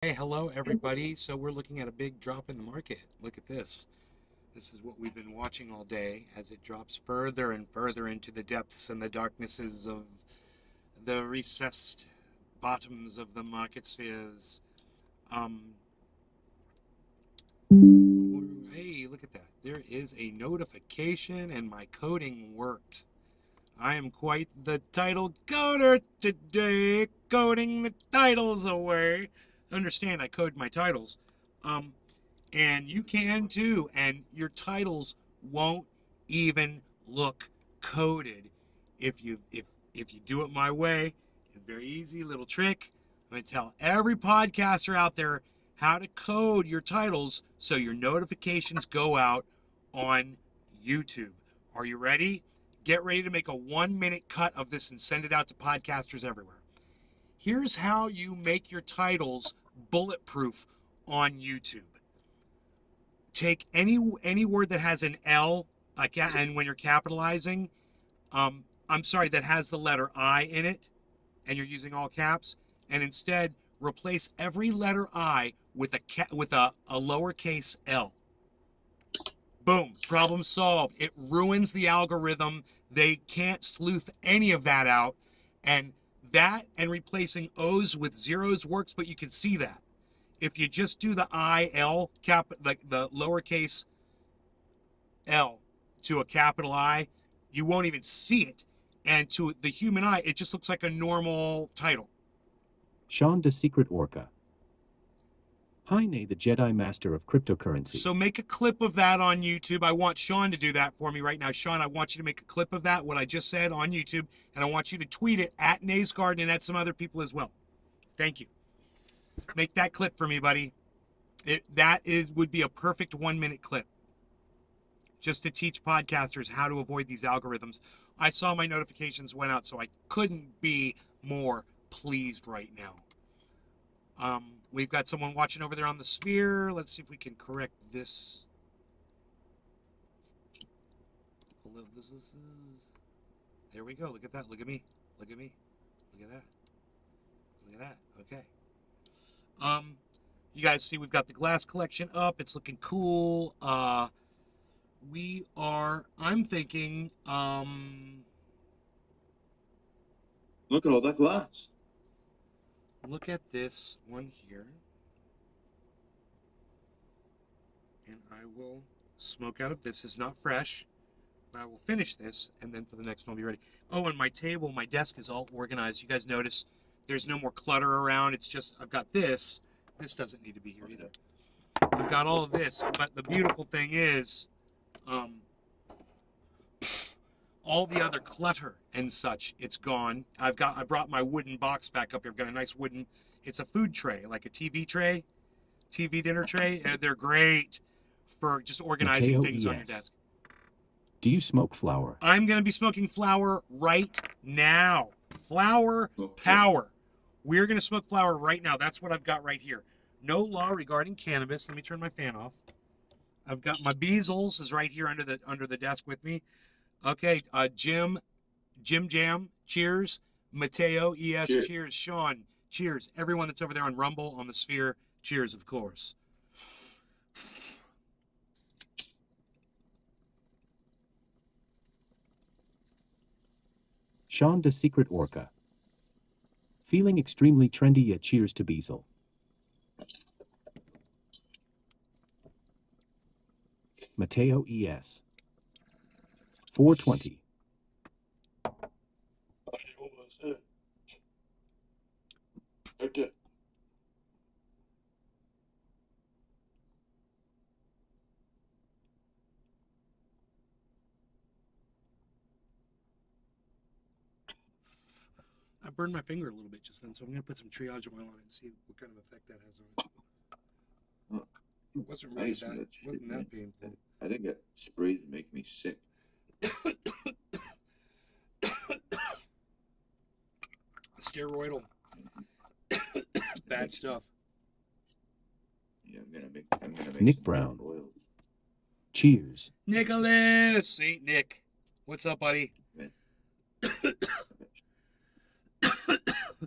Hey, hello everybody. So we're looking at a big drop in the market. Look at this. This is what we've been watching all day as it drops further and further into the depths and the darknesses of the recessed bottoms of the market spheres. Um, hey, look at that. There is a notification and my coding worked. I am quite the title coder today, coding the titles away. Understand, I code my titles. And you can too, and your titles won't even look coded if you do it my way. It's very easy, little trick. I'm going to tell every podcaster out there how to code your titles so your notifications go out on YouTube. Are you ready? Get ready to make a 1-minute cut of this and send it out to podcasters everywhere. Here's how you make your titles bulletproof on YouTube. Take any word that has an L, and when you're capitalizing, that has the letter I in it, and you're using all caps, and instead replace every letter I with a lowercase L. Boom, problem solved. It ruins the algorithm. They can't sleuth any of that out, and replacing O's with zeros works, but you can see that. If you just do the I-L, like the lowercase L to a capital I, you won't even see it. And to the human eye, it just looks like a normal title. Sean the Secret Orca. Heine the Jedi Master of Cryptocurrency. So make a clip of that on YouTube. I want Sean to do that for me right now. Sean, I want you to make a clip of that, what I just said, on YouTube, and I want you to tweet it at Nays Garden and at some other people as well. Thank you. Make that clip for me, buddy. Would be a perfect 1-minute clip just to teach podcasters how to avoid these algorithms. I saw my notifications went out, so I couldn't be more pleased right now. We've got someone watching over there on the sphere. Let's see if we can correct this. There we go. Look at that. Look at me. Look at me. Look at that. Look at that. Okay. You guys see we've got the glass collection up. It's looking cool. I'm thinking, look at all that glass. Look at this one here. And I will smoke out of this. It's not fresh, but I will finish this, and then for the next one, I'll be ready. Oh, and my table, my desk is all organized. You guys notice there's no more clutter around. It's just, I've got this. This doesn't need to be here either. I've got all of this, but the beautiful thing is, all the other clutter and such, it's gone. I brought my wooden box back up here. I've got a nice wooden, it's a food tray, like a TV tray, TV dinner tray. They're great for just organizing Mateo things ES. on your desk. Do you smoke flower? I'm going to be smoking flower right now. Flower power. We're going to smoke flower right now. That's what I've got right here. No law regarding cannabis. Let me turn my fan off. I've got my Beazles is right here under the desk with me. Okay, Jim Jam, cheers. Mateo, ES, cheers. Sean, cheers. Everyone that's over there on Rumble, on the Sphere, cheers, of course. Sean the Secret Orca. Feeling extremely trendy yet cheers to Beazle. Mateo ES. 420. Okay. I burned my finger a little bit just then, so I'm going to put some triage oil on it and see what kind of effect that has on it. It wasn't really that painful. I think that spray would make me sick. Steroidal. Bad stuff. Yeah, I'm gonna make Nick some Brown. oil. Cheers. Nicholas! Saint Nick. What's up, buddy?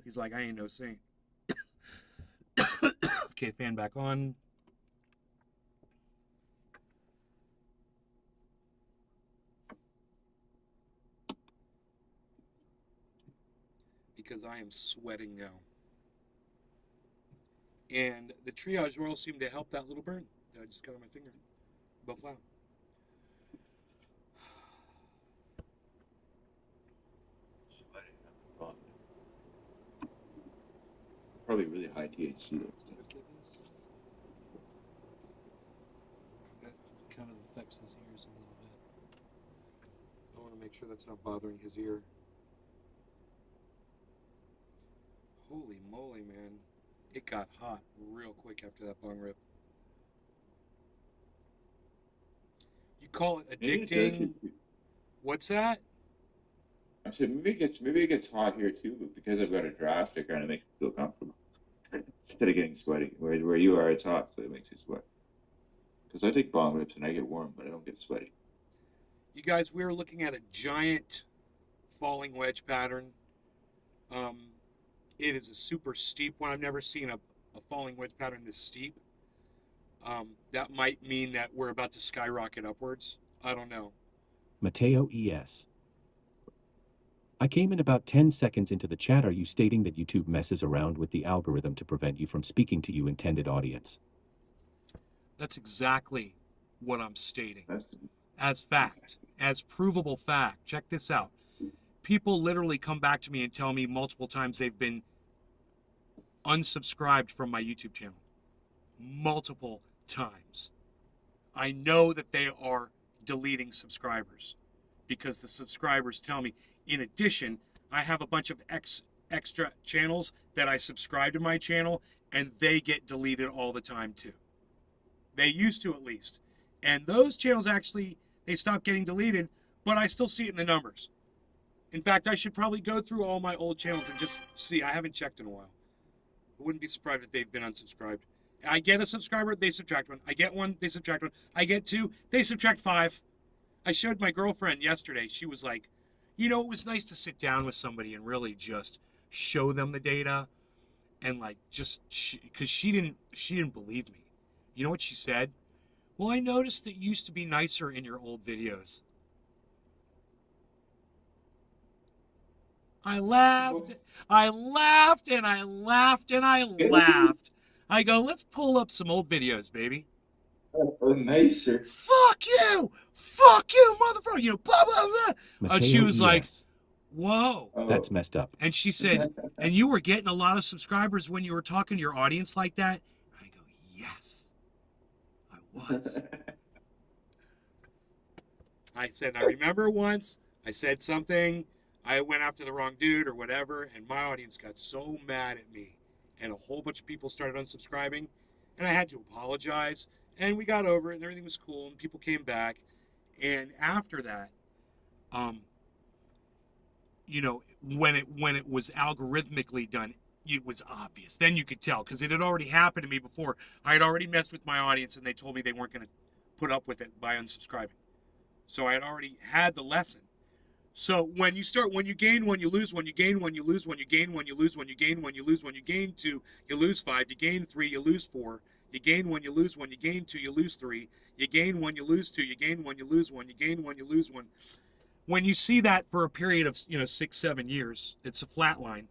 He's like, I ain't no saint. Okay, fan back on. Because I am sweating now. And the triage roll seemed to help that little burn that I just got on my finger. Above flower. Probably really high THC though. Okay, that kind of affects his ears a little bit. I want to make sure that's not bothering his ear. Holy moly, man. It got hot real quick after that bong rip. You call it addicting. What's that? I said maybe it gets hot here too, but because I've got a draft, it kind of makes me feel comfortable instead of getting sweaty. Where you are, it's hot, so it makes you sweat. Because I take bong rips and I get warm, but I don't get sweaty. You guys, we are looking at a giant falling wedge pattern. It is a super steep one. I've never seen a falling wedge pattern this steep. That might mean that we're about to skyrocket upwards. I don't know. Mateo ES. I came in about 10 seconds into the chat. Are you stating that YouTube messes around with the algorithm to prevent you from speaking to your intended audience? That's exactly what I'm stating. That's As fact, as provable fact. Check this out. People literally come back to me and tell me multiple times they've been unsubscribed from my YouTube channel. Multiple times. I know that they are deleting subscribers because the subscribers tell me. In addition, I have a bunch of extra channels that I subscribe to my channel, and they get deleted all the time too. They used to, at least. And those channels actually, they stopped getting deleted, but I still see it in the numbers. In fact, I should probably go through all my old channels and just see. I haven't checked in a while. I wouldn't be surprised if they've been unsubscribed. I get a subscriber, they subtract one. I get one, they subtract one. I get two, they subtract 5. I showed my girlfriend yesterday. She was like, you know, it was nice to sit down with somebody and really just show them the data, and like just because she didn't believe me. You know what she said? Well, I noticed that you used to be nicer in your old videos. I laughed, I laughed, and I laughed, and I laughed. I go, let's pull up some old videos, baby. nicer. Fuck you, motherfucker. You know, blah blah blah. Mateo And she was like, ES. whoa. That's messed up. And she said, and you were getting a lot of subscribers when you were talking to your audience like that? I go, yes, I was. I said, I remember once I said something, I went after the wrong dude or whatever, and my audience got so mad at me. And a whole bunch of people started unsubscribing, and I had to apologize. And we got over it, and everything was cool, and people came back. And after that, you know, when it was algorithmically done, it was obvious. Then you could tell, because it had already happened to me before. I had already messed with my audience, and they told me they weren't going to put up with it by unsubscribing. So I had already had the lesson. So when you gain one, you lose one, you gain one, you lose one, you gain one, you lose one, you gain one, you lose one, you gain 2, you lose 5, you gain 3, you lose 4, you gain 1, you lose 1, you gain 2, you lose 3, you gain 1, you lose 2, you gain 1, you lose 1, you gain 1, you lose 1. When you see that for a period of, 6-7 years, it's a flat line,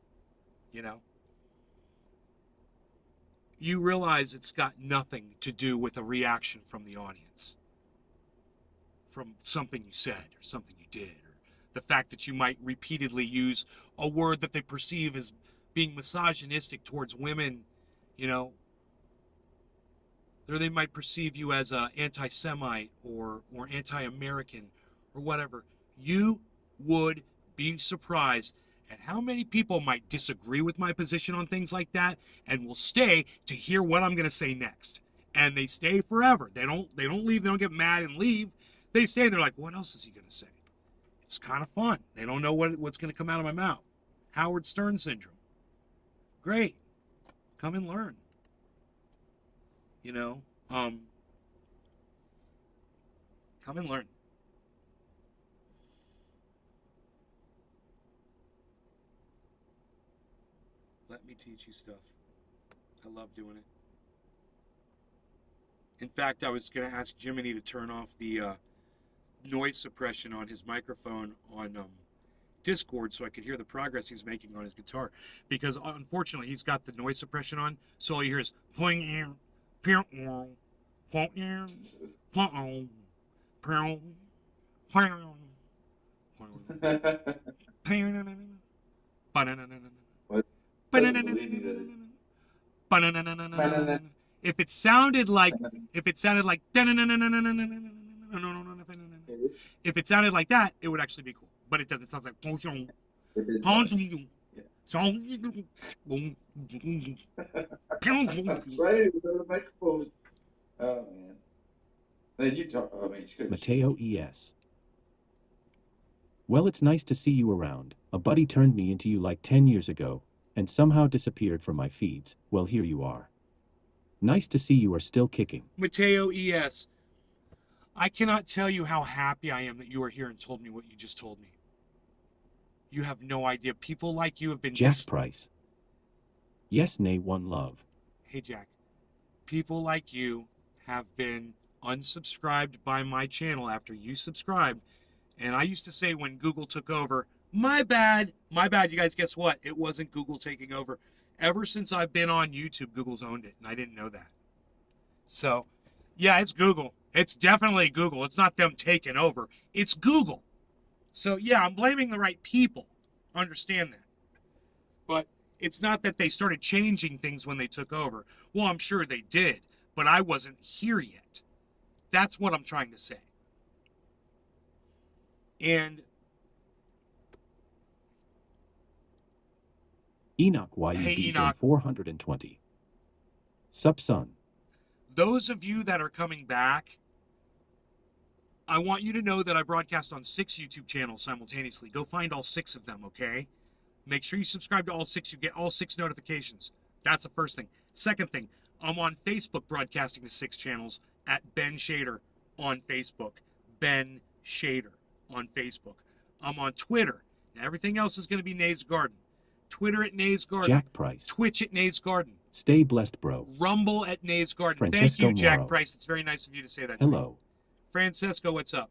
you realize it's got nothing to do with a reaction from the audience, from something you said or something you did, or the fact that you might repeatedly use a word that they perceive as being misogynistic towards women, or they might perceive you as an anti-Semite or anti-American or whatever. You would be surprised at how many people might disagree with my position on things like that and will stay to hear what I'm going to say next. And they stay forever. They don't leave. They don't get mad and leave. They stay. They're like, what else is he going to say? It's kind of fun. They don't know what's going to come out of my mouth. Howard Stern syndrome. Great. Come and learn. Come and learn. Let me teach you stuff. I love doing it. In fact, I was going to ask Jiminy to turn off the noise suppression on his microphone on Discord so I could hear the progress he's making on his guitar. Because unfortunately, he's got the noise suppression on, so all you hear is poing, poing, poing, poing, poing, poing. If it sounded like if it sounded like that, it would actually be cool. But it doesn't. It sounds like Oh man. Then you talk. I mean, Mateo ES. Well, it's nice to see you around. A buddy turned me into you like 10 years ago, and somehow disappeared from my feeds. Well, here you are. Nice to see you are still kicking. Mateo ES. I cannot tell you how happy I am that you are here and told me what you just told me. You have no idea. People like you have been Jack Price. Yes, nay, one love. Hey, Jack. People like you have been unsubscribed by my channel after you subscribed. And I used to say when Google took over, my bad. You guys, guess what? It wasn't Google taking over. Ever since I've been on YouTube, Google's owned it, and I didn't know that. So, yeah, it's Google. It's definitely Google. It's not them taking over. It's Google. So, yeah, I'm blaming the right people. Understand that. But it's not that they started changing things when they took over. Well, I'm sure they did, but I wasn't here yet. That's what I'm trying to say. And Enoch YUDZ 420. Sup, son. Those of you that are coming back, I want you to know that I broadcast on 6 YouTube channels simultaneously. Go find all 6 of them, okay? Make sure you subscribe to all 6. You get all 6 notifications. That's the first thing. Second thing, I'm on Facebook broadcasting to 6 channels at Ben Shader on Facebook. Ben Shader on Facebook. I'm on Twitter. Now, everything else is going to be Nays Garden. Twitter at Nays Garden. Jack Price. Twitch at Nays Garden. Stay blessed, bro. Rumble at Nays Garden. Francesco Thank you, Jack Morrow. Price. It's very nice of you to say that to me. Hello. Francesco, what's up?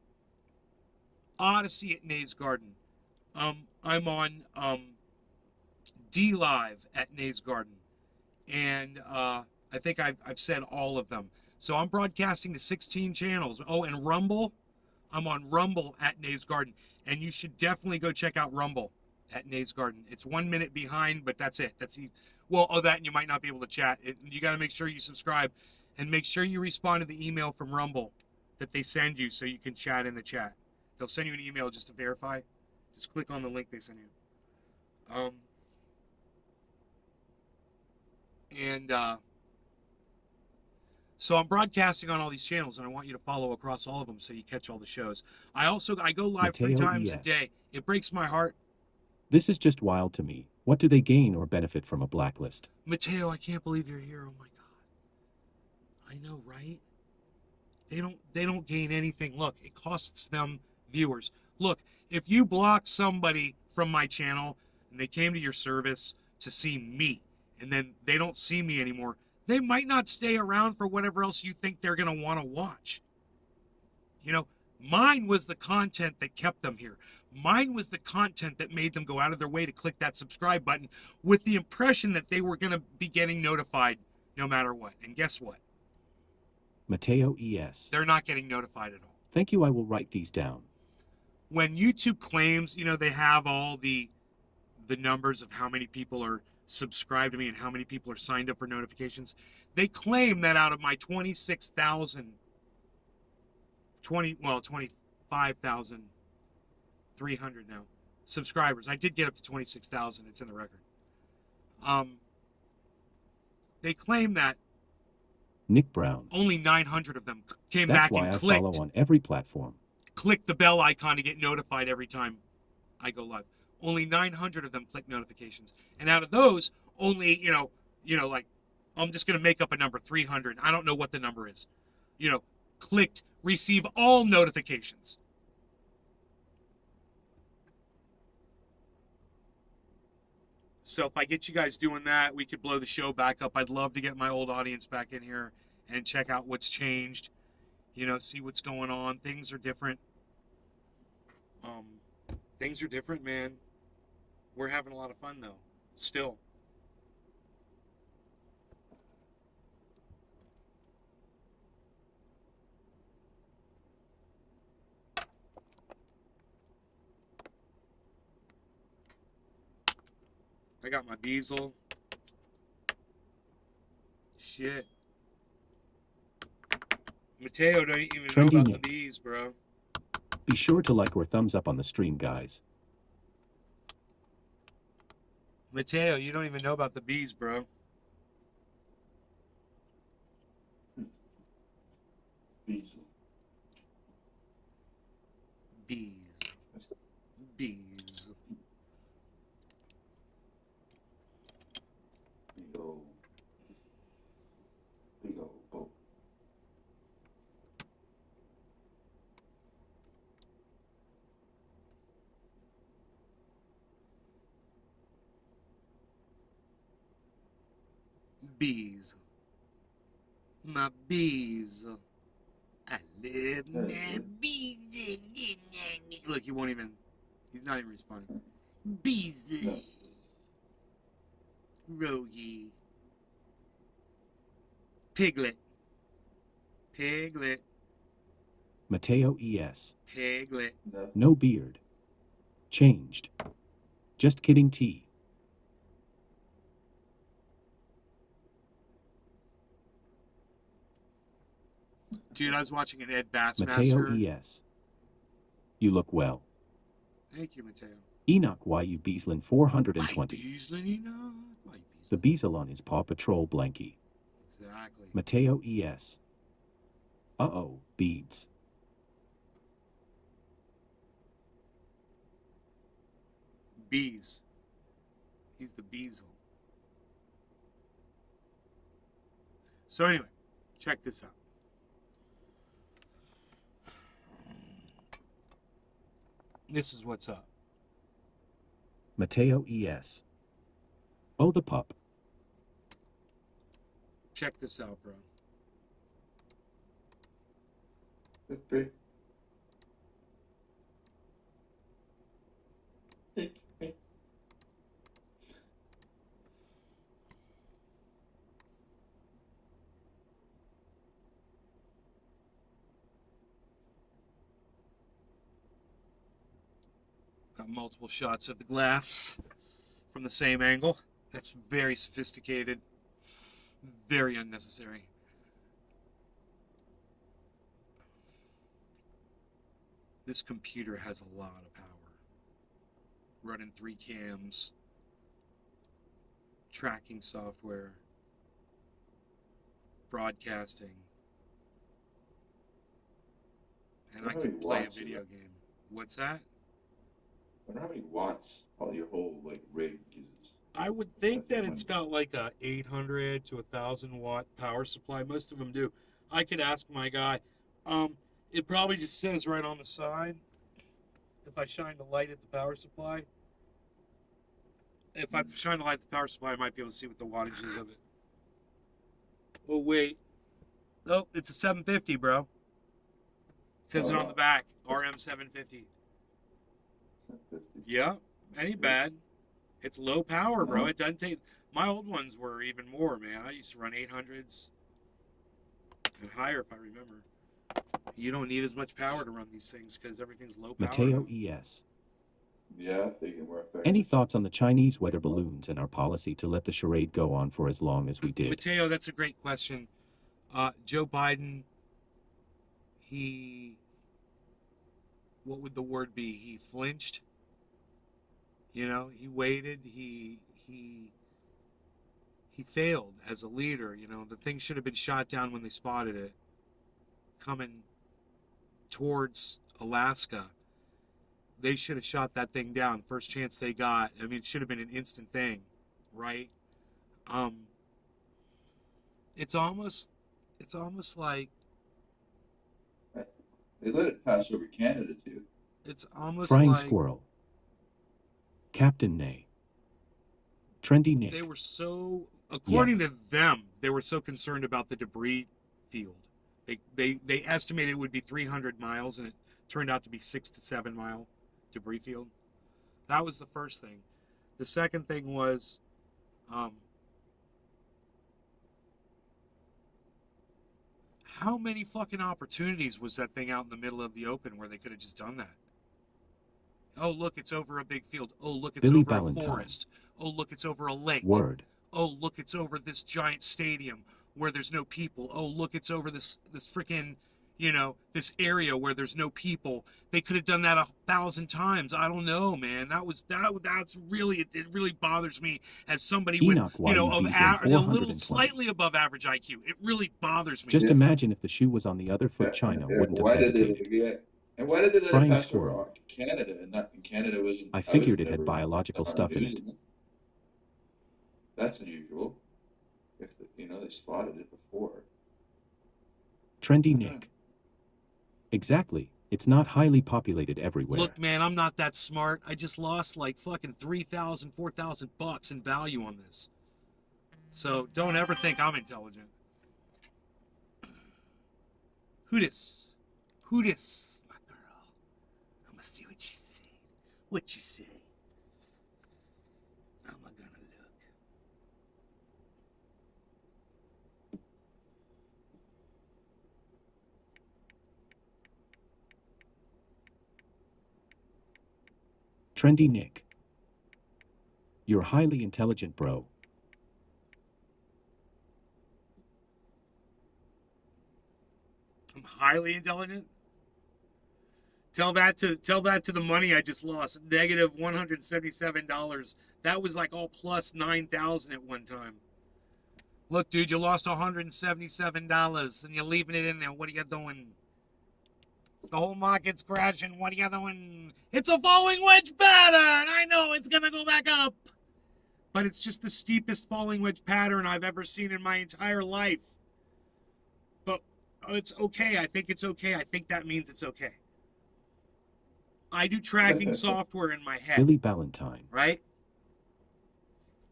Odyssey at Nays Garden. I'm on DLive at Nays Garden. And I think I've said all of them. So I'm broadcasting to 16 channels. Oh, and Rumble. I'm on Rumble at Nays Garden. And you should definitely go check out Rumble at Nays Garden. It's 1 minute behind, but that's it. That, and you might not be able to chat. You got to make sure you subscribe and make sure you respond to the email from Rumble that they send you so you can chat in the chat. They'll send you an email just to verify. Just click on the link they send you. So I'm broadcasting on all these channels, and I want you to follow across all of them so you catch all the shows. I go live 3 times a day. It breaks my heart. This is just wild to me. What do they gain or benefit from a blacklist? Mateo, I can't believe you're here. Oh my God. I know, right? They don't gain anything. Look, it costs them viewers. Look, if you block somebody from my channel and they came to your service to see me, and then they don't see me anymore, they might not stay around for whatever else you think they're going to want to watch. You know, mine was the content that kept them here. Mine was the content that made them go out of their way to click that subscribe button with the impression that they were going to be getting notified no matter what. And guess what? Mateo ES. They're not getting notified at all. Thank you. I will write these down. When YouTube claims, they have all the numbers of how many people are subscribed to me and how many people are signed up for notifications, they claim that out of my 25,300 now subscribers, I did get up to 26,000. It's in the record. They claim that Nick Brown. only 900 of them came That's back why and I clicked. follow on every platform. Click the bell icon to get notified every time I go live. Only 900 of them click notifications. And out of those, only, like, I'm just going to make up a number, 300. I don't know what the number is. Clicked receive all notifications. So if I get you guys doing that, we could blow the show back up. I'd love to get my old audience back in here and check out what's changed. You know, see what's going on. Things are different. Things are different, man. We're having a lot of fun though. Still. I got my diesel. Shit. Mateo don't even know Trendy about Nick. the bees, bro. Be sure to like or thumbs up on the stream, guys. Mateo, you don't even know about the bees, bro. Diesel. Bees. Bees. Big old boat. Bees. My bees. I love my bees. Look, he won't even. He's not even responding. Bees. Rogie. Piglet. Piglet. Mateo ES. Piglet. No. No beard. Changed. Just kidding T. Dude, I was watching an Ed Mateo Bassmaster. ES. You look well. Thank you, Mateo. Enoch YU Beaslin 420. The Beaslon is Paw Patrol Blanky. Exactly. Mateo ES. Uh-oh, beads. Bees. He's the Beazle. So anyway, check this out. This is what's up. Mateo ES. Oh, the pup. Check this out, bro. Got multiple shots of the glass from the same angle. That's very sophisticated. Very unnecessary. This computer has a lot of power. Running 3 cams, tracking software, broadcasting, and I could play a video game. What's that? I wonder how many watts all your whole like rig uses. I would think that it's got like a 800 to 1,000 watt power supply. Most of them do. I could ask my guy. It probably just says right on the side. If I shine the light at the power supply, I might be able to see what the wattage is of it. Oh wait, oh, it's a 750, bro. It says it on the back, RM 750. 750. Yeah, ain't bad. It's low power, bro. It doesn't take. My old ones were even more, man. I used to run 800s and higher, if I remember. You don't need as much power to run these things because everything's low power. Mateo ES. Yeah, they can more effective. Any thoughts on the Chinese weather balloons and our policy to let the charade go on for as long as we did? Mateo, that's a great question. Joe Biden, what would the word be? He flinched. You know, he waited. He failed as a leader. You know, the thing should have been shot down when they spotted it coming towards Alaska. They should have shot that thing down first chance they got. I mean, it should have been an instant thing, right? It's almost like They let it pass over Canada too. it's almost Frying like Squirrel. Captain Nay. Trendy Nick. they were so, according to them, they were so concerned about the debris field. They estimated it would be 300 miles, and it turned out to be 6 to 7 mile debris field. That was the first thing. The second thing was, how many fucking opportunities was that thing out in the middle of the open where they could have just done that? Oh, look, it's over a big field. Oh, look, it's Billy over Valentine. a forest. Oh, look, it's over a lake. Word. Oh, look, it's over this giant stadium where there's no people. Oh, look, it's over this freaking, you know, this area where there's no people. They could have done that 1,000 times. I don't know, man. That's really, it really bothers me as somebody Enoch with, you know, of YUVs a in little 420. slightly above average IQ. It really bothers me. Just Yeah. imagine if the shoe was on the other foot, China wouldn't have Why did hesitated. they? And why did they let Frying it pass squirrel. over Canada and not in Canada? Wasn't I was figured it had never biological on stuff in news, it. isn't it? That's unusual. If you know they spotted it before. Trendy Nick. Exactly. It's not highly populated everywhere. Look, man, I'm not that smart. I just lost like fucking $3,000, $4,000 in value on this. So don't ever think I'm intelligent. Who this? Who this, my girl? I'm gonna see what you say. What you say? How am I gonna look? Trendy Nick. You're highly intelligent, bro. I'm highly intelligent. Tell that to the money I just lost. Negative $177. That was like all plus 9,000 at one time. Look, dude, you lost $177 and you're leaving it in there. What are you doing? The whole market's crashing. What are you doing? It's a falling wedge pattern. I know it's gonna go back up, but it's just the steepest falling wedge pattern I've ever seen in my entire life. But it's okay. I think it's okay. I think that means it's okay. I do tracking software in my head. Billy Valentine. Right?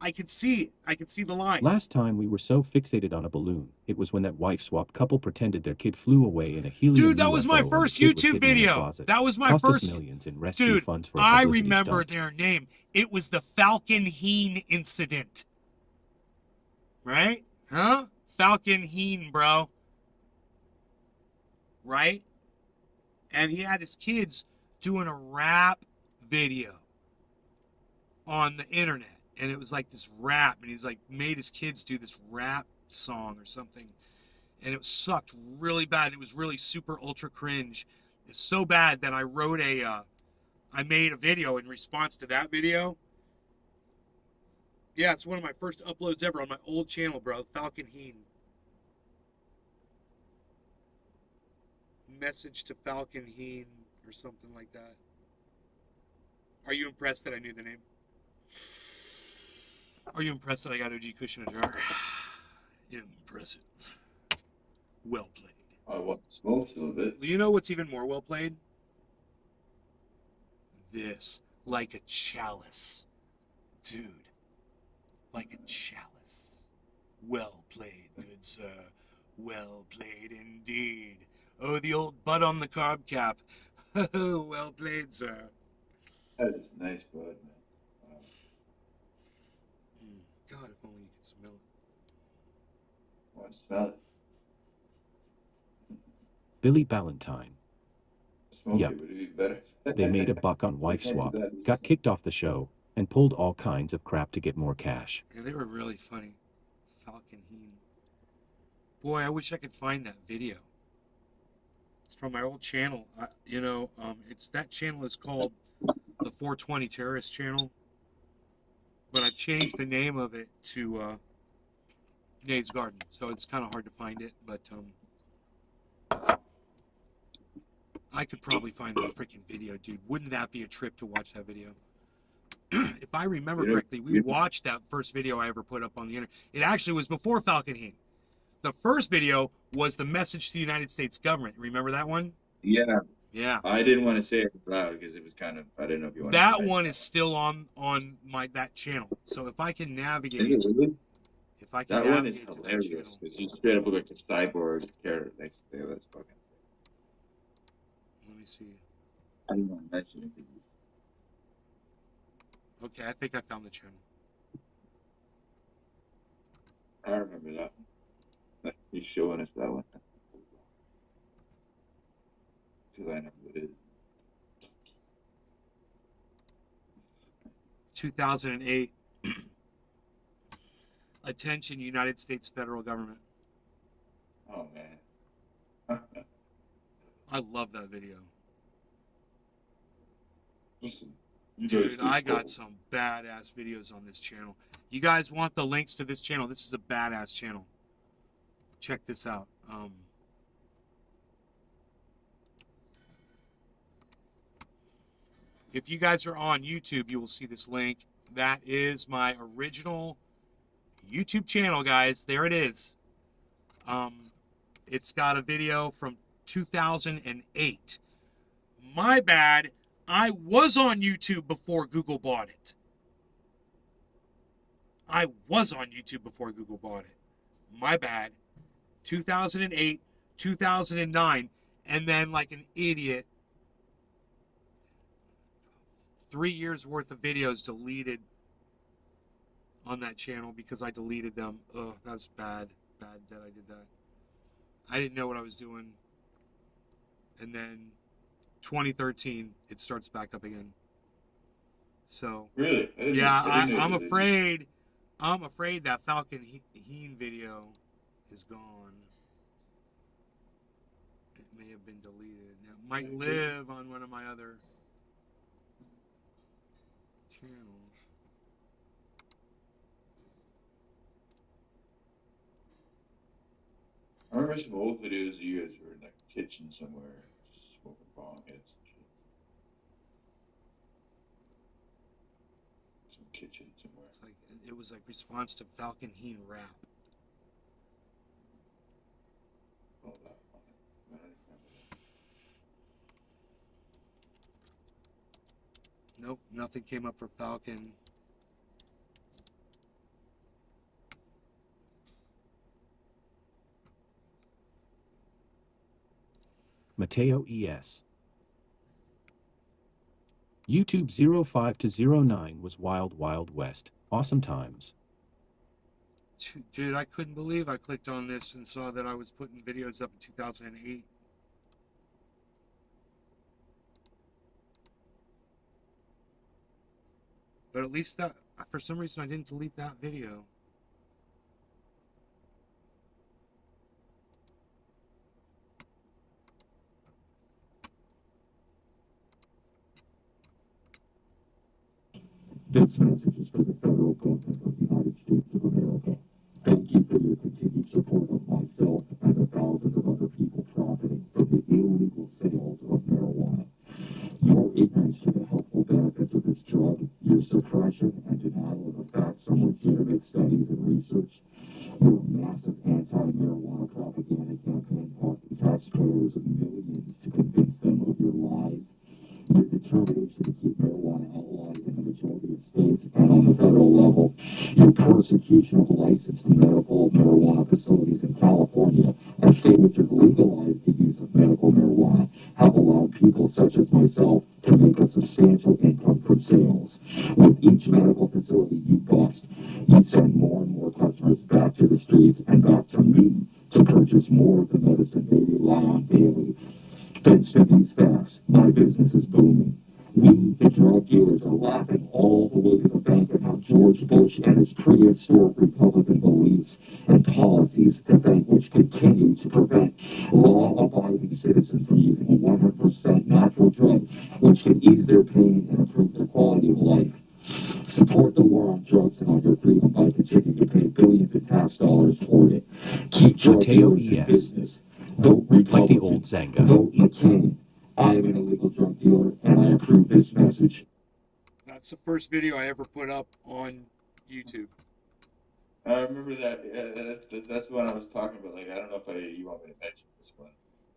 I could see it. I could see the lines. Last time we were so fixated on a balloon, it was when that wife swap couple pretended their kid flew away in a helium Dude, that was UFO my and the first kid was YouTube sitting in the video. closet. That was my Cost us first. millions in rescue Dude, funds for a I publicity remember stunt. their name. It was the Falcon Heen incident. Right? Huh? Falcon Heen, bro. Right? And he had his kids doing a rap video on the internet. And it was like this rap. And he's like made his kids do this rap song or something. And it sucked really bad. It was really super ultra cringe. It's so bad that I wrote I made a video in response to that video. Yeah, it's one of my first uploads ever on my old channel, bro. Falcon Heen. Message to Falcon Heen or something like that. Are you impressed that I knew the name? Are you impressed that I got OG Cushion in a jar? Impressive. Well played. I want the smokes a little bit. You know what's even more well played? This. Like a chalice. Dude. Like a chalice. Well played, good sir. Well played indeed. Oh, the old butt on the carb cap. Well played, sir. That is nice, bud, man. God, if only you could smell it. I want to smell it. Billy Valentine. Smoke Yep. it would be better. They made a buck on wife swap, got kicked off the show, and pulled all kinds of crap to get more cash. Yeah, they were really funny. Falcon Heen. Boy, I wish I could find that video. It's from my old channel. That channel is called the 420 Terrorist Channel. But I've changed the name of it to Nate's Garden. So it's kind of hard to find it, but I could probably find that freaking video, dude. Wouldn't that be a trip to watch that video? If I remember correctly, we watched that first video I ever put up on the internet. It actually was before Falcon Heen. The first video was the message to the United States government. Remember that one? Yeah. Yeah. I didn't want to say it loud because it was kind of, I didn't know if you wanted That to one is still on that channel. So if I can navigate. Is it really? If I can That one is navigate to that hilarious channel. because you straight up look like a cyborg character next to that's fucking. Let me see. I didn't want to mention it. Okay, I think I found the channel. I remember that one. He's showing us that one. Because I know who it is. 2008. Attention, United States federal government. Oh, man. I love that video. Listen, Dude, I got some badass videos on this channel. You guys want the links to this channel? This is a badass channel. Check this out. If you guys are on YouTube, you will see this link. That is my original YouTube channel, guys. There it is. It's got a video from 2008. My bad. I was on YouTube before Google bought it. I was on YouTube before Google bought it. My bad. 2008, 2009, and then like an idiot, 3 years worth of videos deleted on that channel because I deleted them. Oh, that's bad. Bad that I did that. I didn't know what I was doing. And then 2013, it starts back up again. So really? yeah, I'm afraid that Falcon Heen video is gone. It may have been deleted. Now, it might live on one of my other channels. I remember some old videos of you guys were in like a kitchen somewhere, just smoking bong heads and shit. Some kitchen somewhere. It's like it was like response to Falcon Heen rap. Oh, that one. I don't remember that. Nope, nothing came up for Falcon. Mateo ES. YouTube 05 to 09 was Wild Wild West. Awesome times. Dude, I couldn't believe I clicked on this and saw that I was putting videos up in 2008. But at least that, for some reason, I didn't delete that video. This message is for the federal government of the United States of America. Thank you for your continued support of myself and the thousands of other people profiting from the illegal sales of marijuana. Your ignorance to the helpful benefits of this drug, your suppression and denial of the facts from legitimate studies and research, your massive anti-marijuana propaganda campaign costing taxpayers of millions to convince them of your lies, your determination to keep marijuana outlawed in the majority of states and on the federal level, your persecution of licensed medical marijuana facilities in California, a state which has legalized the use of medical marijuana, have allowed people such as myself to make a substantial income from sales. With each medical facility you bust, you send more and more customers back to the streets and back to me to purchase more of the medicine they rely on daily. Thanks to these facts, my business is booming. We, the drug dealers, are laughing all the way to the bank at how George Bush and his prehistoric Republican beliefs and policies, the bank which continue to prevent law-abiding citizens from using 100% natural drugs, which can ease their pain and improve their quality of life. Support the war on drugs and on your freedom by continuing to pay billions in tax dollars toward it. Keep drug Mateo dealers in ES. business. Vote Republican. Like the old Zanga. Vote McCain. I am an illegal drug dealer, and I approve this message. That's the first video I ever put up on YouTube. I remember that. Yeah, that's the one I was talking about. Like, I don't know if you want me to mention this one.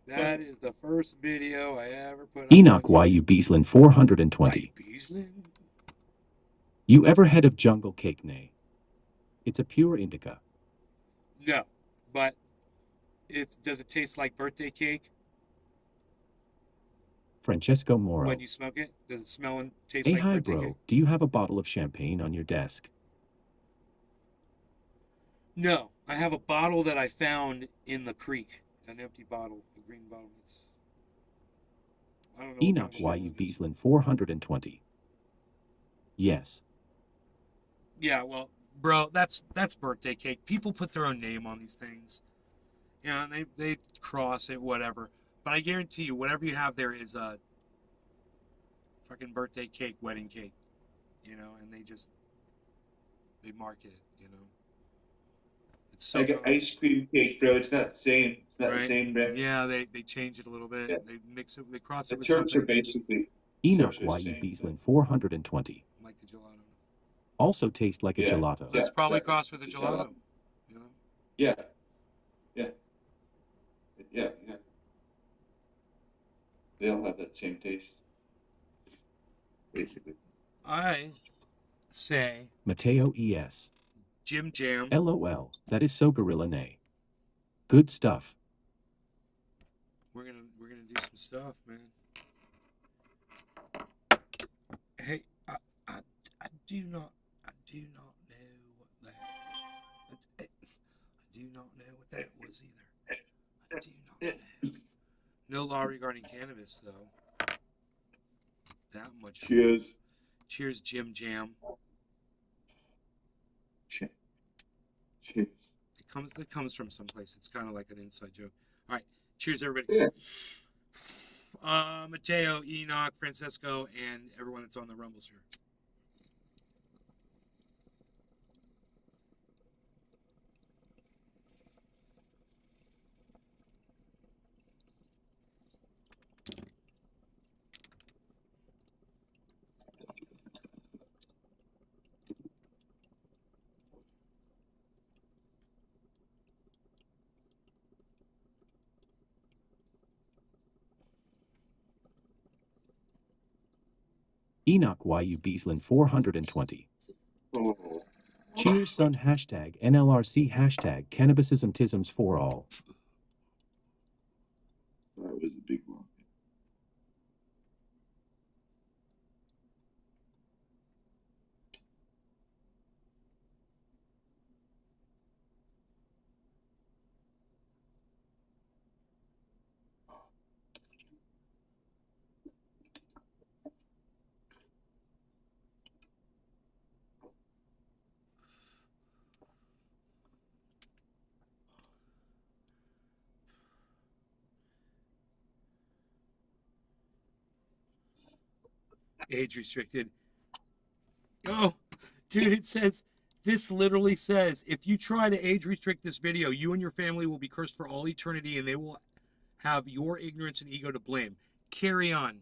That is the first video I ever put up Enoch on YU YouTube. Beaslin 420. Right, Beaslin? You ever heard of jungle cake nay? It's a pure indica. No, but does it taste like birthday cake Francesco Moro. when you smoke it? Does it smell and taste Hey, like hi, birthday bro. cake? Do you have a bottle of champagne on your desk? No, I have a bottle that I found in the creek. An empty bottle, a green bottle. I don't know what Enoch kind of bottle YU it is. BRAlN 420. Yes. Yeah, well, bro, that's birthday cake. People put their own name on these things. You know, and they cross it, whatever. But I guarantee you, whatever you have there is a fucking birthday cake, wedding cake. You know, and they market it. You know, it's so I got common, ice cream cake, bro. It's not the same. It's not the right? same, bro. Yeah, they change it a little bit. Yeah. They mix it. They cross The it with chips are something basically Enoch chips are the YU same. BRAlN 420. like a gelato. Also tastes like a Yeah. gelato. That's probably exactly. crossed with a It's gelato. You know. Yeah. Yeah. Yeah. Yeah. They all have that same taste. Basically. I say Mateo ES. Jim Jam. LOL. That is so GorillAN. Good stuff. We're gonna do some stuff, man. Hey, I do not know what that. I do not know what that was either. I do not know. No law regarding cannabis, though. That much. I know. Cheers. Cheers, Jim Jam. Cheers. It comes from someplace. It's kind of like an inside joke. All right. Cheers, everybody. Yeah. Mateo, Enoch, Francesco, and everyone that's on the Rumble stream. Enoch YU BRAlN 420. Oh. Cheers, son. Hashtag NLRC. Hashtag cannabisism for all. That was a big one. Age restricted. Oh, dude, it says, this literally says, if you try to age restrict this video, you and your family will be cursed for all eternity and they will have your ignorance and ego to blame. Carry on.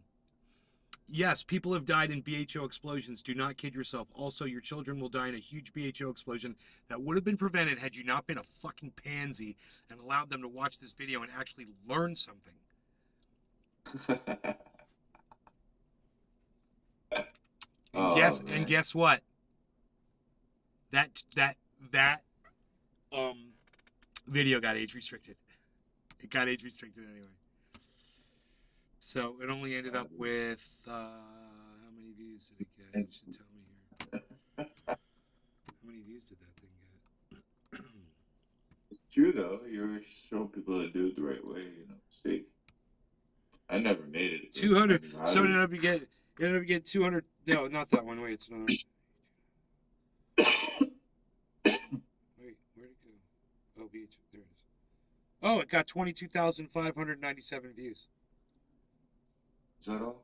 Yes, people have died in BHO explosions. Do not kid yourself. Also, your children will die in a huge BHO explosion that would have been prevented had you not been a fucking pansy and allowed them to watch this video and actually learn something. And guess what? That video got age restricted. It got age restricted anyway. So it only ended up with how many views did it get? It should tell me here. How many views did that thing get? It's true though. You're showing people to do it the right way, you know, safe. I never made it. 200. So it ended up getting 200. No, not that one. Wait, it's another one. Wait, where'd it go? Oh, BH. There it is. Oh, it got 22,597 views. Is that all?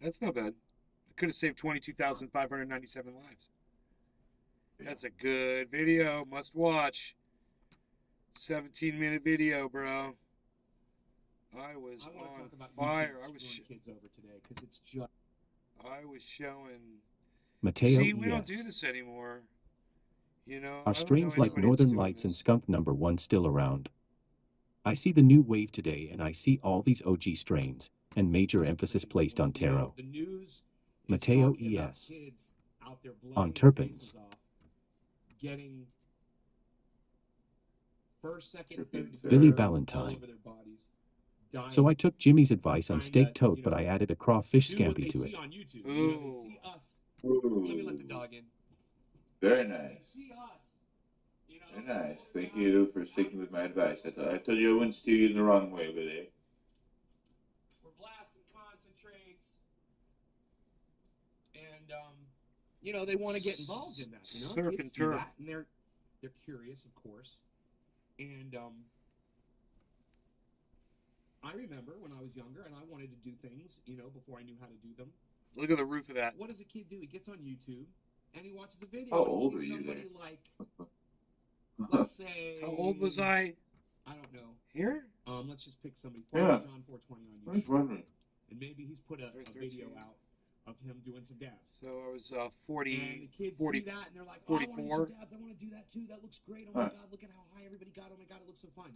That's not bad. It could have saved 22,597 lives. That's a good video. Must watch. 17-minute video, bro. I was on fire. I was kids over today because it's just. I was showing. Mateo See, we ES. don't do this anymore. You know, Are I don't know strains like anybody that's Northern doing Lights and this. Skunk #1 still around? I see the new wave today and I see all these OG strains and major emphasis placed on taro. The news Mateo talking about ES. kids out there On blowing their terpenes. faces off, getting first, second, Repeat, third sir. Billy degree all Ballantyne. over their bodies, dying. So I took Jimmy's advice on Trying steak to, tote, you but know, I added a crawfish do what scampi they to see it. on YouTube. You know, they see us. Let me let the Ooh, dog in. very They nice. see us. You know, Very nice. those Thank you guys for out sticking with my there, advice. I told you I wouldn't steer you in the wrong way, Billy. we're blasting concentrates, and you know, they want to get involved in that. You know, Surf kids and do turf. that, and they're curious, of course. And I remember when I was younger and I wanted to do things, you know, before I knew how to do them. Look at the roof of that. What does a kid do? He gets on YouTube and he watches a video. How and he old sees are you somebody there? like, let's say. How old was I I don't know. here? Let's just pick somebody. Yeah. John 420 on I was YouTube. wondering. And maybe he's put a video 13. out of him doing some dabs. So I was And 40, the kids 40, see that and they're like, oh, I want to do 44. some dabs. I want to do that too. That looks great. Oh my Huh. God, look at how high everybody got. Oh my God, it looks so fun.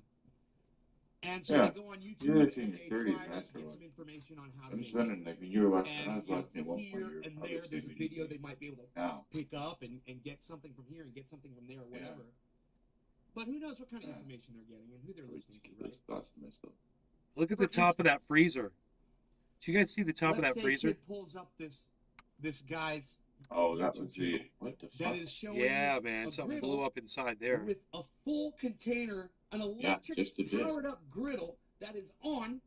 And so Yeah. they go on YouTube You're like in and your they 30s, try to that's get what- some information on how to I'm make just it. wondering, like, when you were watching, when I And was you know, watching at one point, here you were and probably there, there's a saying video what you they might be able to do now. pick up and get something from here and get something from there or Yeah. whatever. But who knows what kind of Yeah. information they're getting and who they're I always listening to, keep right? those thoughts to myself. Look at For the top of that instance, freezer. Do you guys see the top of Let's that say freezer? kid pulls up this guy's Oh, that YouTube was the channel what the that fuck? is showing Yeah, man. a Something griddle blew up inside there. with a full container, an Yeah, electric just a bit. powered up griddle that is on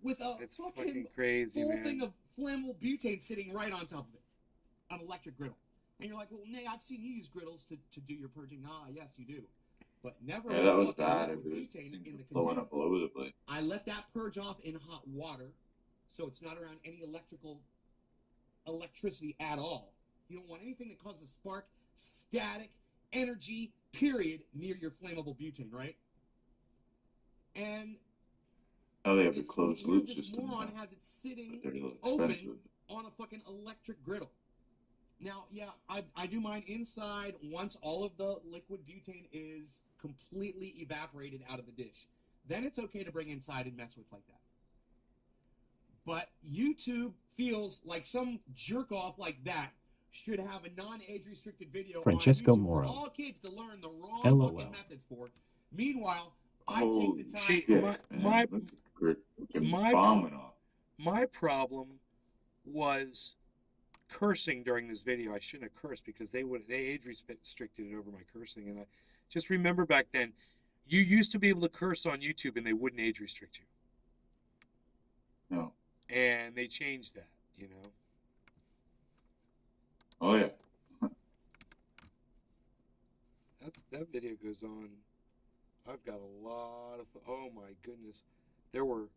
with a It's fucking fucking crazy, full man. thing of flammable butane sitting right on top of it. An electric griddle. And you're like, well, Nay, I've seen you use griddles to do your purging. Ah, yes, you do. But never Yeah, with that was fucking bad. It liquid was butane things in were the blowing container. up all over the place. I let that purge off in hot water, so it's not around any electricity at all. You don't want anything that causes spark, static, energy, period, near your flammable butane, right? And Now they have the it's closed here loop this system moron now, has it sitting but they're a little open expensive. on a fucking electric griddle. Now, yeah, I do mine inside once all of the liquid butane is completely evaporated out of the dish. Then it's okay to bring inside and mess with like that. But YouTube feels like some jerk off like that should have a non-age restricted video Francesco on YouTube Moro. for all kids to learn the wrong LOL. fucking methods for. Meanwhile, I Holy take the time. See, shit, my- man. my- Look at the grid. Fucking my bomb went off. My problem was cursing during this video. I shouldn't have cursed because they age restricted it over my cursing. And I just remember back then, you used to be able to curse on YouTube and they wouldn't age restrict you. No. And they changed that, you know. Oh yeah. That video goes on. I've got a lot of. Oh my goodness, there were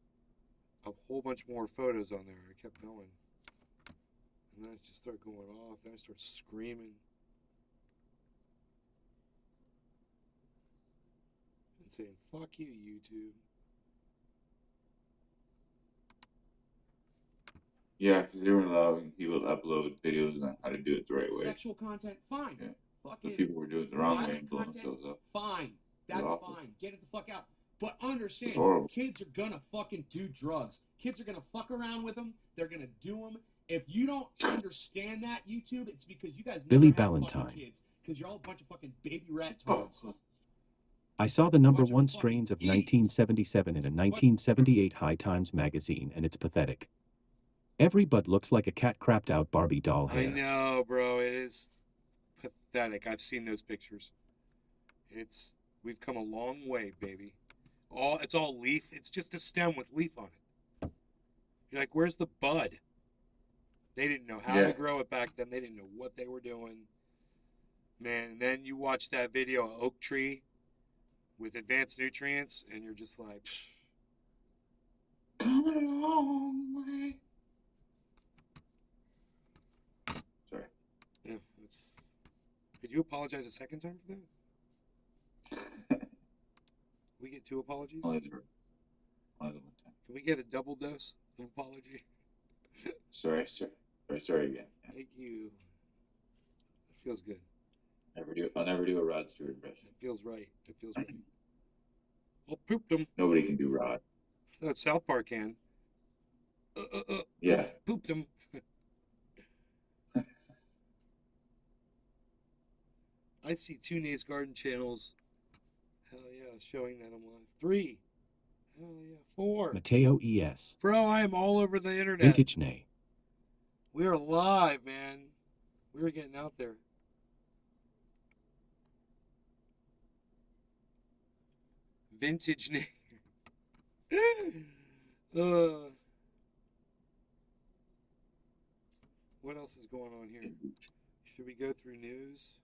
a whole bunch more photos on there. I kept going, and then I just started going off. Then I started screaming and saying, "Fuck you, YouTube." Yeah, because they were allowing people to upload videos on how to do it the right way. Sexual content, fine. Yeah. But Fucking people were doing it the wrong way violent and blowing content, themselves up. fine. That's awful. fine. Get it the fuck out. But understand, It's horrible. kids are gonna fucking do drugs. Kids are gonna fuck around with them. They're gonna do them. If you don't understand that, YouTube, it's because you guys never Billy had Ballantyne. fucking kids. Because you're all a bunch of fucking baby rat Oh, turds. I saw the number Bunch of one fucking strains of idiots. 1977 in a 1978 High Times magazine, and it's pathetic. Every bud looks like a cat crapped out Barbie doll I hair. know, bro. It is pathetic. I've seen those pictures. We've come a long way, baby. It's all leaf. It's just a stem with leaf on it. You're like, where's the bud? They didn't know how Yeah. to grow it back then. They didn't know what they were doing. Man, and then you watch that video of oak tree with advanced nutrients, and you're just like, psh. coming a long way. Sorry. Yeah. Could you apologize a second time for that? We get 2 apologies? Only the one time. Can we get a double dose of apology? Sorry again. Thank you. That feels good. I'll never do a Rod Stewart impression. It feels right. It feels right. Well, pooped him. Nobody can do Rod. No, South Park can. Yeah. Pooped him. I see 2 Nate's Garden channels. showing that I'm live. 3. Oh yeah, 4. Mateo ES. Bro, I am all over the internet. Vintage Nay. We are live, man. We're getting out there. Vintage name. What else is going on here? Should we go through news